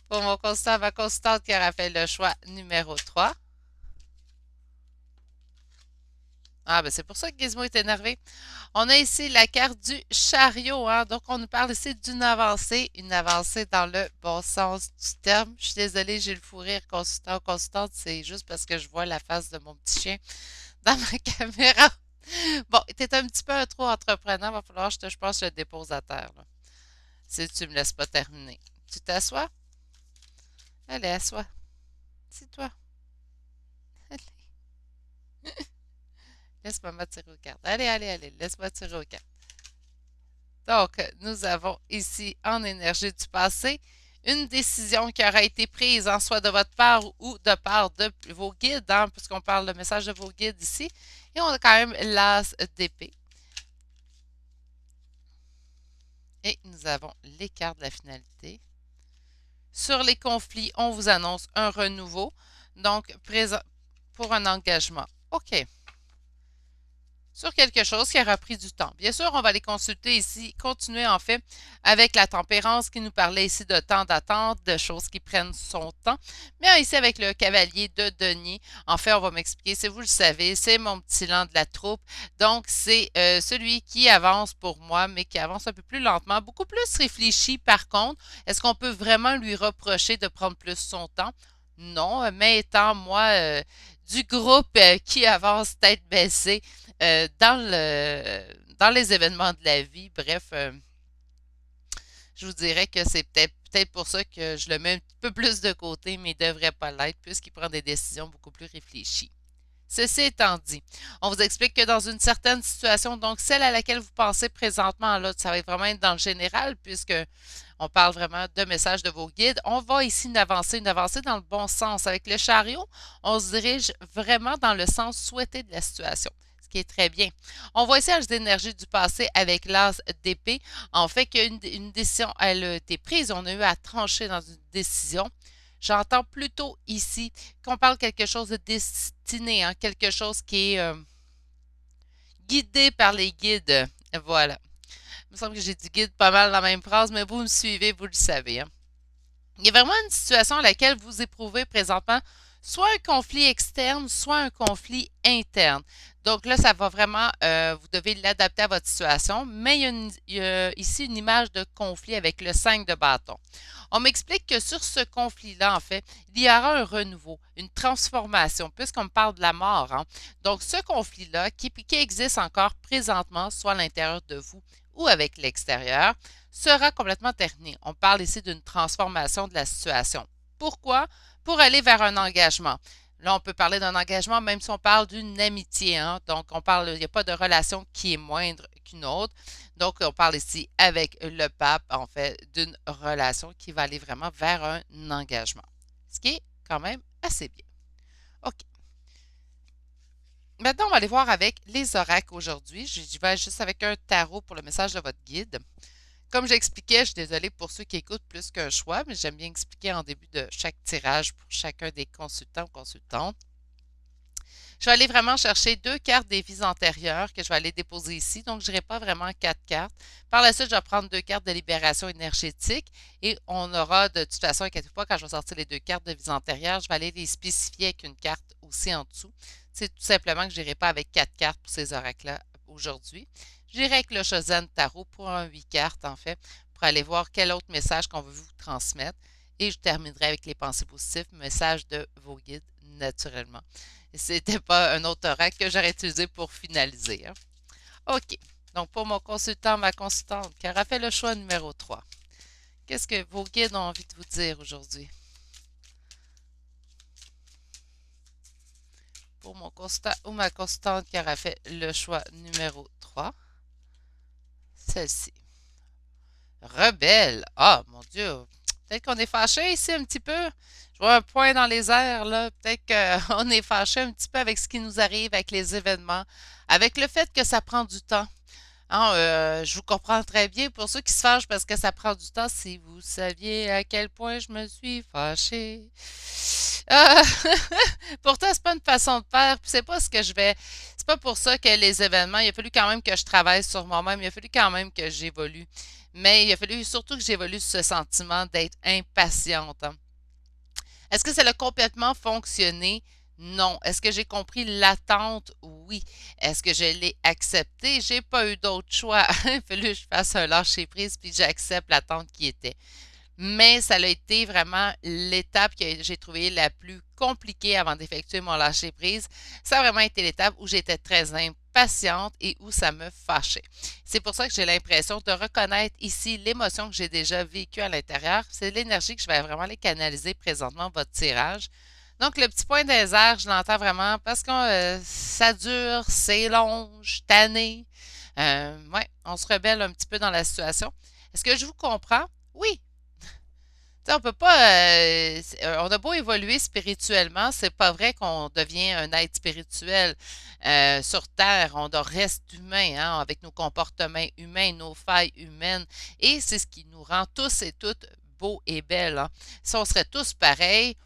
Pour mon constat, ma constante qui aura fait le choix numéro 3. Ah, ben c'est pour ça que Gizmo est énervé. On a ici la carte du chariot, hein? Donc, on nous parle ici une avancée dans le bon sens du terme. Je suis désolée, j'ai le fou rire consultant constante, c'est juste parce que je vois la face de mon petit chien dans ma caméra. Bon, t'es un petit peu trop entreprenant, va falloir que je pense que je le dépose à terre, là, si tu me laisses pas terminer. Tu t'assois? Allez, assois. C'est toi. Allez. Laisse-moi tirer aux cartes. Allez, allez, allez, laisse-moi tirer aux cartes. Donc, nous avons ici en énergie du passé une décision qui aura été prise en soit de votre part ou de part de vos guides, hein, puisqu'on parle le message de vos guides ici. Et on a quand même l'as d'épée. Et nous avons les cartes de la finalité. Sur les conflits, on vous annonce un renouveau, donc présent pour un engagement. OK. sur quelque chose qui aura pris du temps. Bien sûr, on va les consulter ici, continuer en fait avec la tempérance qui nous parlait ici de temps d'attente, de choses qui prennent son temps. Mais ici avec le cavalier de denier, en fait, on va m'expliquer, si vous le savez, c'est mon petit lent de la troupe. Donc, c'est celui qui avance pour moi, mais qui avance un peu plus lentement, beaucoup plus réfléchi par contre. Est-ce qu'on peut vraiment lui reprocher de prendre plus son temps? Non, mais étant moi du groupe qui avance tête baissée, dans les événements de la vie. Bref, je vous dirais que c'est peut-être pour ça que je le mets un petit peu plus de côté, mais il ne devrait pas l'être puisqu'il prend des décisions beaucoup plus réfléchies. Ceci étant dit, on vous explique que dans une certaine situation, donc celle à laquelle vous pensez présentement, là, ça va vraiment être dans le général, puisque on parle vraiment de messages de vos guides. On va ici une avancée dans le bon sens. Avec le chariot, on se dirige vraiment dans le sens souhaité de la situation, ce qui est très bien. On voit ici les énergies du passé avec l'as d'épée. En fait, qu'une décision elle a été prise, on a eu à trancher dans une décision. J'entends plutôt ici qu'on parle quelque chose de destiné, hein, quelque chose qui est guidé par les guides. Voilà. Il me semble que j'ai dit guide pas mal dans la même phrase, mais vous me suivez, vous le savez. Hein. Il y a vraiment une situation à laquelle vous éprouvez présentement soit un conflit externe, soit un conflit interne. Donc là, ça va vraiment, vous devez l'adapter à votre situation, mais il y a ici une image de conflit avec le 5 de bâton. On m'explique que sur ce conflit-là, en fait, il y aura un renouveau, une transformation, puisqu'on me parle de la mort. Hein. Donc, ce conflit-là, qui existe encore présentement, soit à l'intérieur de vous ou avec l'extérieur, sera complètement terminé. On parle ici d'une transformation de la situation. Pourquoi? Pour aller vers un engagement. Là, on peut parler d'un engagement, même si on parle d'une amitié. Hein? Donc, il n'y a pas de relation qui est moindre qu'une autre. Donc, on parle ici avec le pape, en fait, d'une relation qui va aller vraiment vers un engagement. Ce qui est quand même assez bien. OK. Maintenant, on va aller voir avec les oracles aujourd'hui. Je vais juste avec un tarot pour le message de votre guide. Comme j'expliquais, je suis désolée pour ceux qui écoutent plus qu'un choix, mais j'aime bien expliquer en début de chaque tirage pour chacun des consultants ou consultantes. Je vais aller vraiment chercher deux cartes des vies antérieures que je vais aller déposer ici. Donc, je n'irai pas vraiment quatre cartes. Par la suite, je vais prendre deux cartes de libération énergétique et on aura de toute façon, inquiétez pas, quand je vais sortir les deux cartes de vies antérieures, je vais aller les spécifier avec une carte aussi en dessous. C'est tout simplement que je n'irai pas avec quatre cartes pour ces oracles-là aujourd'hui. J'irai avec le Chosen Tarot pour un 8 cartes, en fait, pour aller voir quel autre message qu'on veut vous transmettre. Et je terminerai avec les pensées positives, messages de vos guides, naturellement. C'était pas un autre oracle que j'aurais utilisé pour finaliser. Hein. OK. Donc, pour mon consultant, ma consultante, qui aura fait le choix numéro 3, qu'est-ce que vos guides ont envie de vous dire aujourd'hui? Pour mon consultant ou ma consultante qui aura fait le choix numéro 3, celle-ci. Rebelle. Ah, mon Dieu. Peut-être qu'on est fâché ici un petit peu. Je vois un point dans les airs, là. Peut-être qu'on est fâché un petit peu avec ce qui nous arrive, avec les événements, avec le fait que ça prend du temps. Hein, je vous comprends très bien. Pour ceux qui se fâchent parce que ça prend du temps, si vous saviez à quel point je me suis fâchée. Euh, Pourtant, c'est pas une façon de faire. Puis c'est pas ce que je vais. C'est pas pour ça que les événements. Il a fallu quand même que je travaille sur moi-même. Il a fallu quand même que j'évolue. Mais il a fallu surtout que j'évolue ce sentiment d'être impatiente. Hein. Est-ce que ça a complètement fonctionné? Non. Est-ce que j'ai compris l'attente? Oui. Est-ce que je l'ai accepté? J'ai pas eu d'autre choix. Il a fallu que je fasse un lâcher-prise puis j'accepte l'attente qui était. Mais ça a été vraiment l'étape que j'ai trouvée la plus compliquée avant d'effectuer mon lâcher-prise. Ça a vraiment été l'étape où j'étais très impatiente et où ça me fâchait. C'est pour ça que j'ai l'impression de reconnaître ici l'émotion que j'ai déjà vécue à l'intérieur. C'est l'énergie que je vais vraiment aller canaliser présentement votre tirage. Donc, le petit point des airs, je l'entends vraiment parce que ça dure, c'est long, je suis tannée. Ouais, on se rebelle un petit peu dans la situation. Est-ce que je vous comprends? Oui, on peut pas. On a beau évoluer spirituellement, c'est pas vrai qu'on devient un être spirituel sur Terre. On reste humain, hein, avec nos comportements humains, nos failles humaines. Et c'est ce qui nous rend tous et toutes beaux et belles. Hein. Si on serait tous pareils,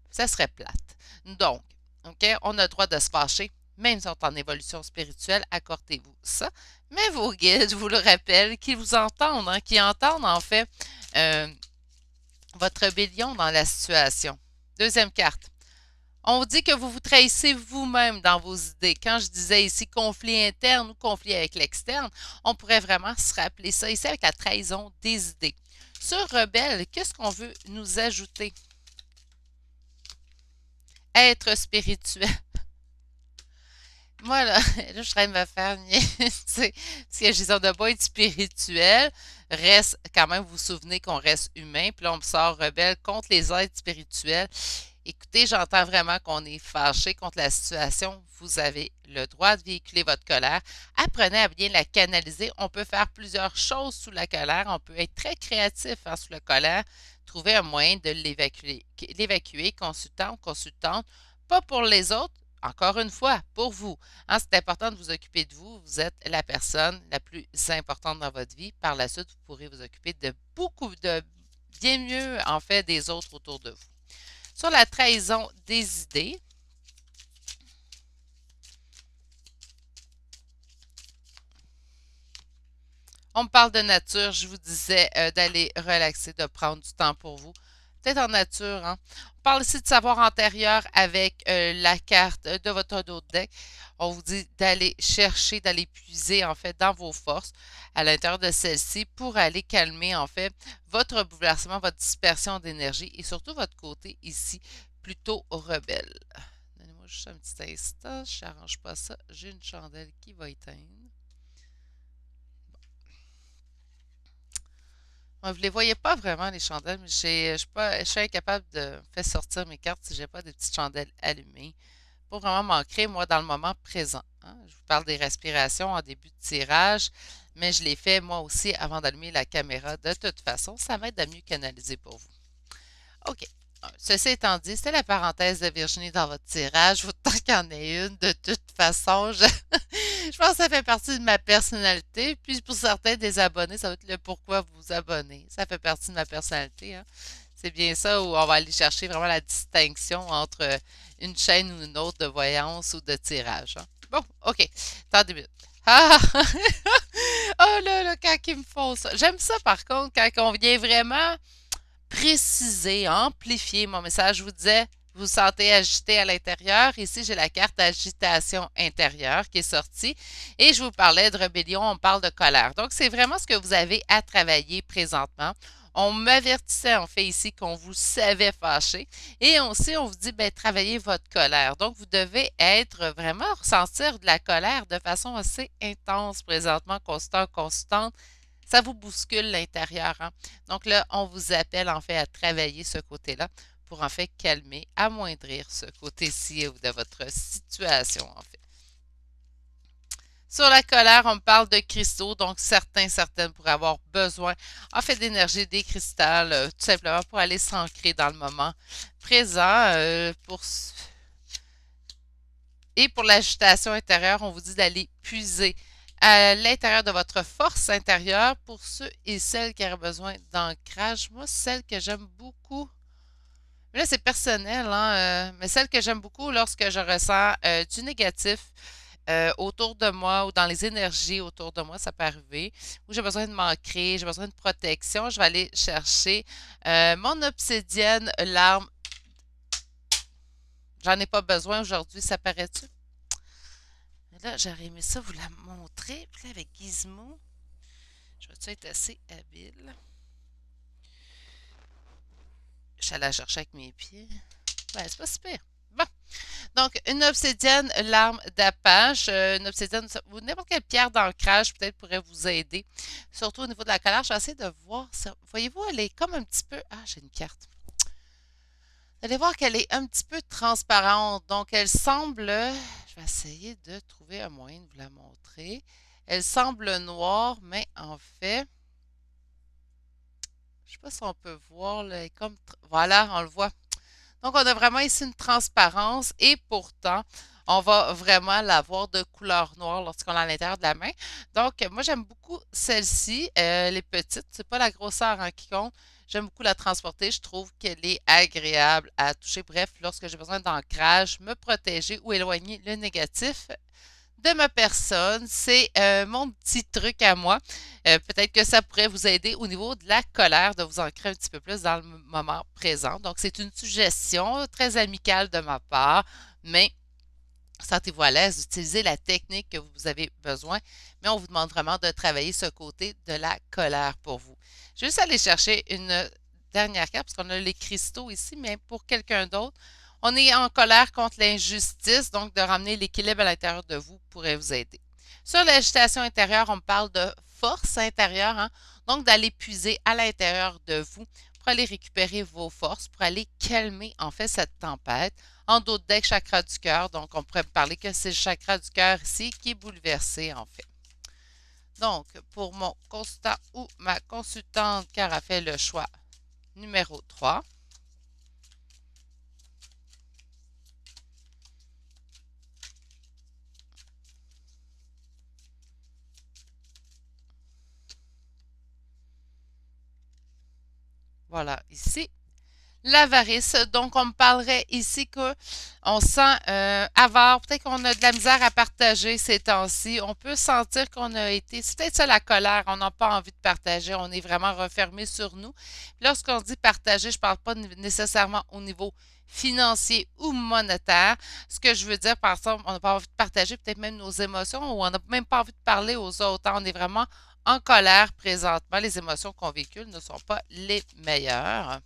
ça serait plate. Donc, OK, on a le droit de se fâcher, même si on est en évolution spirituelle, accordez-vous ça. Mais vos guides, je vous le rappelle, qu'ils vous entendent, hein, qui entendent en fait euh, votre rébellion dans la situation. Deuxième carte. On vous dit que vous vous trahissez vous-même dans vos idées. Quand je disais ici conflit interne ou conflit avec l'externe, on pourrait vraiment se rappeler ça ici avec la trahison des idées. Sur rebelle, qu'est-ce qu'on veut nous ajouter? Être spirituel. Moi, là, je suis en train de me faire niaiser. Parce que je de pas être spirituel, reste, quand même, vous vous souvenez qu'on reste humain, puis là, on me sort rebelle contre les êtres spirituels. Écoutez, j'entends vraiment qu'on est fâché contre la situation. Vous avez le droit de véhiculer votre colère. Apprenez à bien la canaliser. On peut faire plusieurs choses sous la colère. On peut être très créatif hein, sous la colère. Trouver un moyen de l'évacuer, consultant ou consultante. Pas pour les autres, encore une fois, pour vous. Hein, c'est important de vous occuper de vous. Vous êtes la personne la plus importante dans votre vie. Par la suite, vous pourrez vous occuper de bien mieux, en fait, des autres autour de vous. Sur la trahison des idées, on me parle de nature. Je vous disais d'aller relaxer, de prendre du temps pour vous. Peut-être en nature. Hein? On parle aussi de savoir antérieur avec la carte de votre dos de deck. On vous dit d'aller chercher, d'aller puiser en fait dans vos forces à l'intérieur de celle-ci pour aller calmer en fait votre bouleversement, votre dispersion d'énergie et surtout votre côté ici plutôt rebelle. Donnez-moi juste un petit instant, je n'arrange pas ça. J'ai une chandelle qui va éteindre. Vous ne les voyez pas vraiment, les chandelles, mais je suis incapable de faire sortir mes cartes si je n'ai pas des petites chandelles allumées pour vraiment m'ancrer, moi, dans le moment présent. Hein. Je vous parle des respirations en début de tirage, mais je les fais moi aussi avant d'allumer la caméra. De toute façon, ça m'aide à mieux canaliser pour vous. OK. Ceci étant dit, c'était la parenthèse de Virginie dans votre tirage. Autant qu'il y en ait une, de toute façon, je pense que ça fait partie de ma personnalité. Puis pour certains des abonnés, ça va être le pourquoi vous vous abonnez. Ça fait partie de ma personnalité. Hein. C'est bien ça où on va aller chercher vraiment la distinction entre une chaîne ou une autre de voyance ou de tirage. Hein. Bon, OK. Attendez une minute. Ah! Oh là là, quand ils me font ça. J'aime ça par contre, quand on vient vraiment préciser, amplifier mon message. Je vous disais, vous vous sentez agité à l'intérieur. Ici, j'ai la carte agitation intérieure qui est sortie. Et je vous parlais de rébellion, on parle de colère. Donc, c'est vraiment ce que vous avez à travailler présentement. On m'avertissait en fait ici qu'on vous savait fâché. Et aussi, on vous dit, ben, travaillez votre colère. Donc, vous devez être vraiment ressentir de la colère de façon assez intense présentement, constante. Ça vous bouscule l'intérieur. Hein? Donc là, on vous appelle en fait à travailler ce côté-là pour en fait calmer, amoindrir ce côté-ci de votre situation en fait. Sur la colère, on me parle de cristaux, donc certaines pourraient avoir besoin en fait d'énergie des cristals, tout simplement pour aller s'ancrer dans le moment présent. Et pour l'agitation intérieure, on vous dit d'aller puiser à l'intérieur de votre force intérieure pour ceux et celles qui auraient besoin d'ancrage. Moi, celle que j'aime beaucoup, mais là c'est personnel, hein, mais celle que j'aime beaucoup lorsque je ressens du négatif autour de moi ou dans les énergies autour de moi, ça peut arriver, où j'ai besoin de m'ancrer, j'ai besoin de protection, je vais aller chercher mon obsidienne, l'arme. J'en ai pas besoin aujourd'hui, ça paraît-tu? Mais là, j'aurais aimé ça vous la montrer. Puis là, avec Gizmo, je vais être assez habile. Je suis allée la chercher avec mes pieds. Ben, c'est pas super. Bon. Donc, une obsidienne, l'arme d'Apache, une obsidienne ou n'importe quelle pierre d'ancrage peut-être pourrait vous aider. Surtout au niveau de la colère. Je vais essayer de voir ça. Voyez-vous, elle est comme un petit peu. Ah, j'ai une carte. Vous allez voir qu'elle est un petit peu transparente. Donc, elle semble. Je vais essayer de trouver un moyen de vous la montrer. Elle semble noire, mais en fait, je ne sais pas si on peut voir. Là, comme, voilà, on le voit. Donc, on a vraiment ici une transparence et pourtant, on va vraiment l'avoir de couleur noire lorsqu'on est à l'intérieur de la main. Donc, moi, j'aime beaucoup celle-ci. Elle est petite, c'est pas la grosseur hein, qui compte. J'aime beaucoup la transporter. Je trouve qu'elle est agréable à toucher. Bref, lorsque j'ai besoin d'ancrage, me protéger ou éloigner le négatif de ma personne, c'est mon petit truc à moi. Peut-être que ça pourrait vous aider au niveau de la colère, de vous ancrer un petit peu plus dans le moment présent. Donc, c'est une suggestion très amicale de ma part, mais sentez-vous à l'aise d'utiliser la technique que vous avez besoin, mais on vous demande vraiment de travailler ce côté de la colère pour vous. Je vais juste aller chercher une dernière carte, parce qu'on a les cristaux ici, mais pour quelqu'un d'autre, on est en colère contre l'injustice, donc de ramener l'équilibre à l'intérieur de vous pourrait vous aider. Sur l'agitation intérieure, on me parle de force intérieure, hein? Donc d'aller puiser à l'intérieur de vous pour aller récupérer vos forces, pour aller calmer en fait cette tempête en d'autres decks, chakra du cœur. Donc, on pourrait parler que c'est le chakra du cœur ici qui est bouleversé, en fait. Donc, pour mon consultant ou ma consultante qui aura fait le choix numéro 3, voilà, ici, l'avarice. Donc, on me parlerait ici qu'on se sent avare. Peut-être qu'on a de la misère à partager ces temps-ci. On peut sentir qu'on a été, c'est peut-être ça la colère. On n'a pas envie de partager. On est vraiment refermé sur nous. Lorsqu'on dit partager, je ne parle pas nécessairement au niveau financier ou monétaire. Ce que je veux dire, par exemple, on n'a pas envie de partager peut-être même nos émotions ou on n'a même pas envie de parler aux autres. On est vraiment en colère présentement. Les émotions qu'on véhicule ne sont pas les meilleures.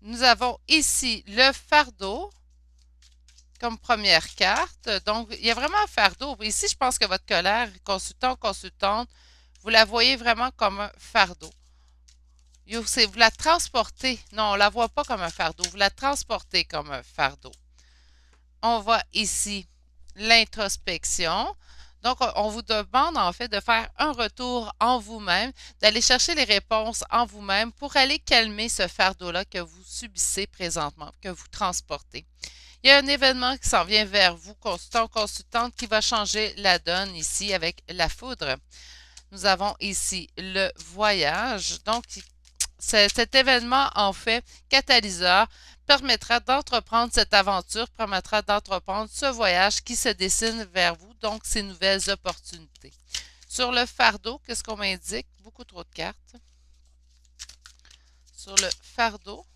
Nous avons ici le fardeau comme première carte. Donc, il y a vraiment un fardeau. Ici, je pense que votre colère, consultant, consultante, vous la voyez vraiment comme un fardeau. Vous la transportez. Non, on ne la voit pas comme un fardeau. Vous la transportez comme un fardeau. On voit ici l'introspection. Donc, on vous demande en fait de faire un retour en vous-même, d'aller chercher les réponses en vous-même pour aller calmer ce fardeau-là que vous subissez présentement, que vous transportez. Il y a un événement qui s'en vient vers vous, consultant, consultante, qui va changer la donne ici avec la foudre. Nous avons ici le voyage. Donc, cet événement, en fait, catalyseur, permettra d'entreprendre cette aventure, permettra d'entreprendre ce voyage qui se dessine vers vous, donc ces nouvelles opportunités. Sur le fardeau, qu'est-ce qu'on m'indique? Beaucoup trop de cartes. Sur le fardeau,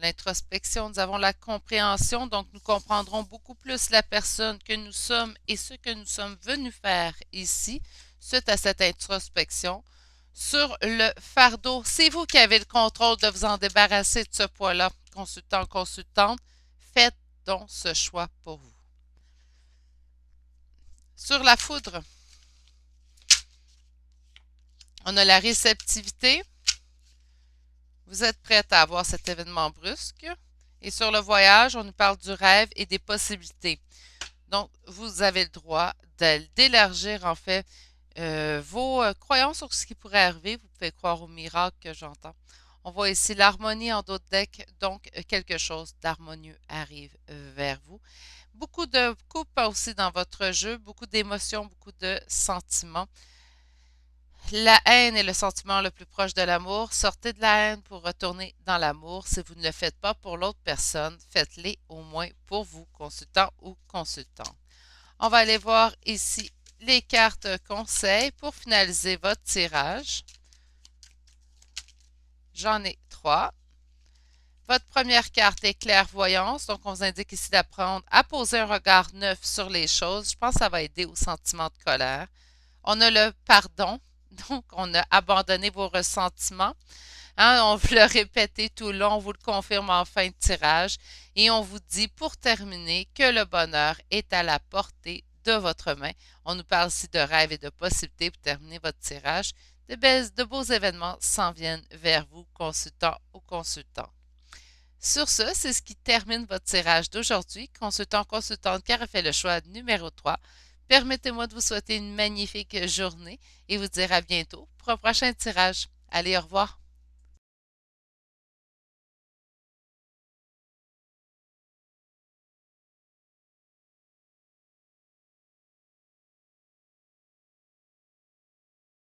l'introspection, nous avons la compréhension, donc nous comprendrons beaucoup plus la personne que nous sommes et ce que nous sommes venus faire ici, suite à cette introspection. Sur le fardeau, c'est vous qui avez le contrôle de vous en débarrasser de ce poids-là, consultant, consultante. Faites donc ce choix pour vous. Sur la foudre, on a la réceptivité. Vous êtes prête à avoir cet événement brusque. Et sur le voyage, on nous parle du rêve et des possibilités. Donc, vous avez le droit d'élargir en fait vos croyances sur ce qui pourrait arriver. Vous pouvez croire au miracle que j'entends. On voit ici l'harmonie en d'autres decks, donc quelque chose d'harmonieux arrive vers vous. Beaucoup de coupes aussi dans votre jeu, beaucoup d'émotions, beaucoup de sentiments. La haine est le sentiment le plus proche de l'amour. Sortez de la haine pour retourner dans l'amour. Si vous ne le faites pas pour l'autre personne, faites-les au moins pour vous, consultant ou consultant. On va aller voir ici les cartes conseils pour finaliser votre tirage. J'en ai 3. Votre première carte est clairvoyance, donc on vous indique ici d'apprendre à poser un regard neuf sur les choses. Je pense que ça va aider au sentiment de colère. On a le pardon, donc on a abandonné vos ressentiments. Hein, on vous l'a répété tout le long, on vous le confirme en fin de tirage et on vous dit pour terminer que le bonheur est à la portée de votre main. On nous parle ici de rêves et de possibilités pour terminer votre tirage. De beaux événements s'en viennent vers vous, consultant ou consultant. Sur ce, c'est ce qui termine votre tirage d'aujourd'hui. Consultant, consultante qui a fait le choix numéro 3. Permettez-moi de vous souhaiter une magnifique journée et vous dire à bientôt pour un prochain tirage. Allez, au revoir.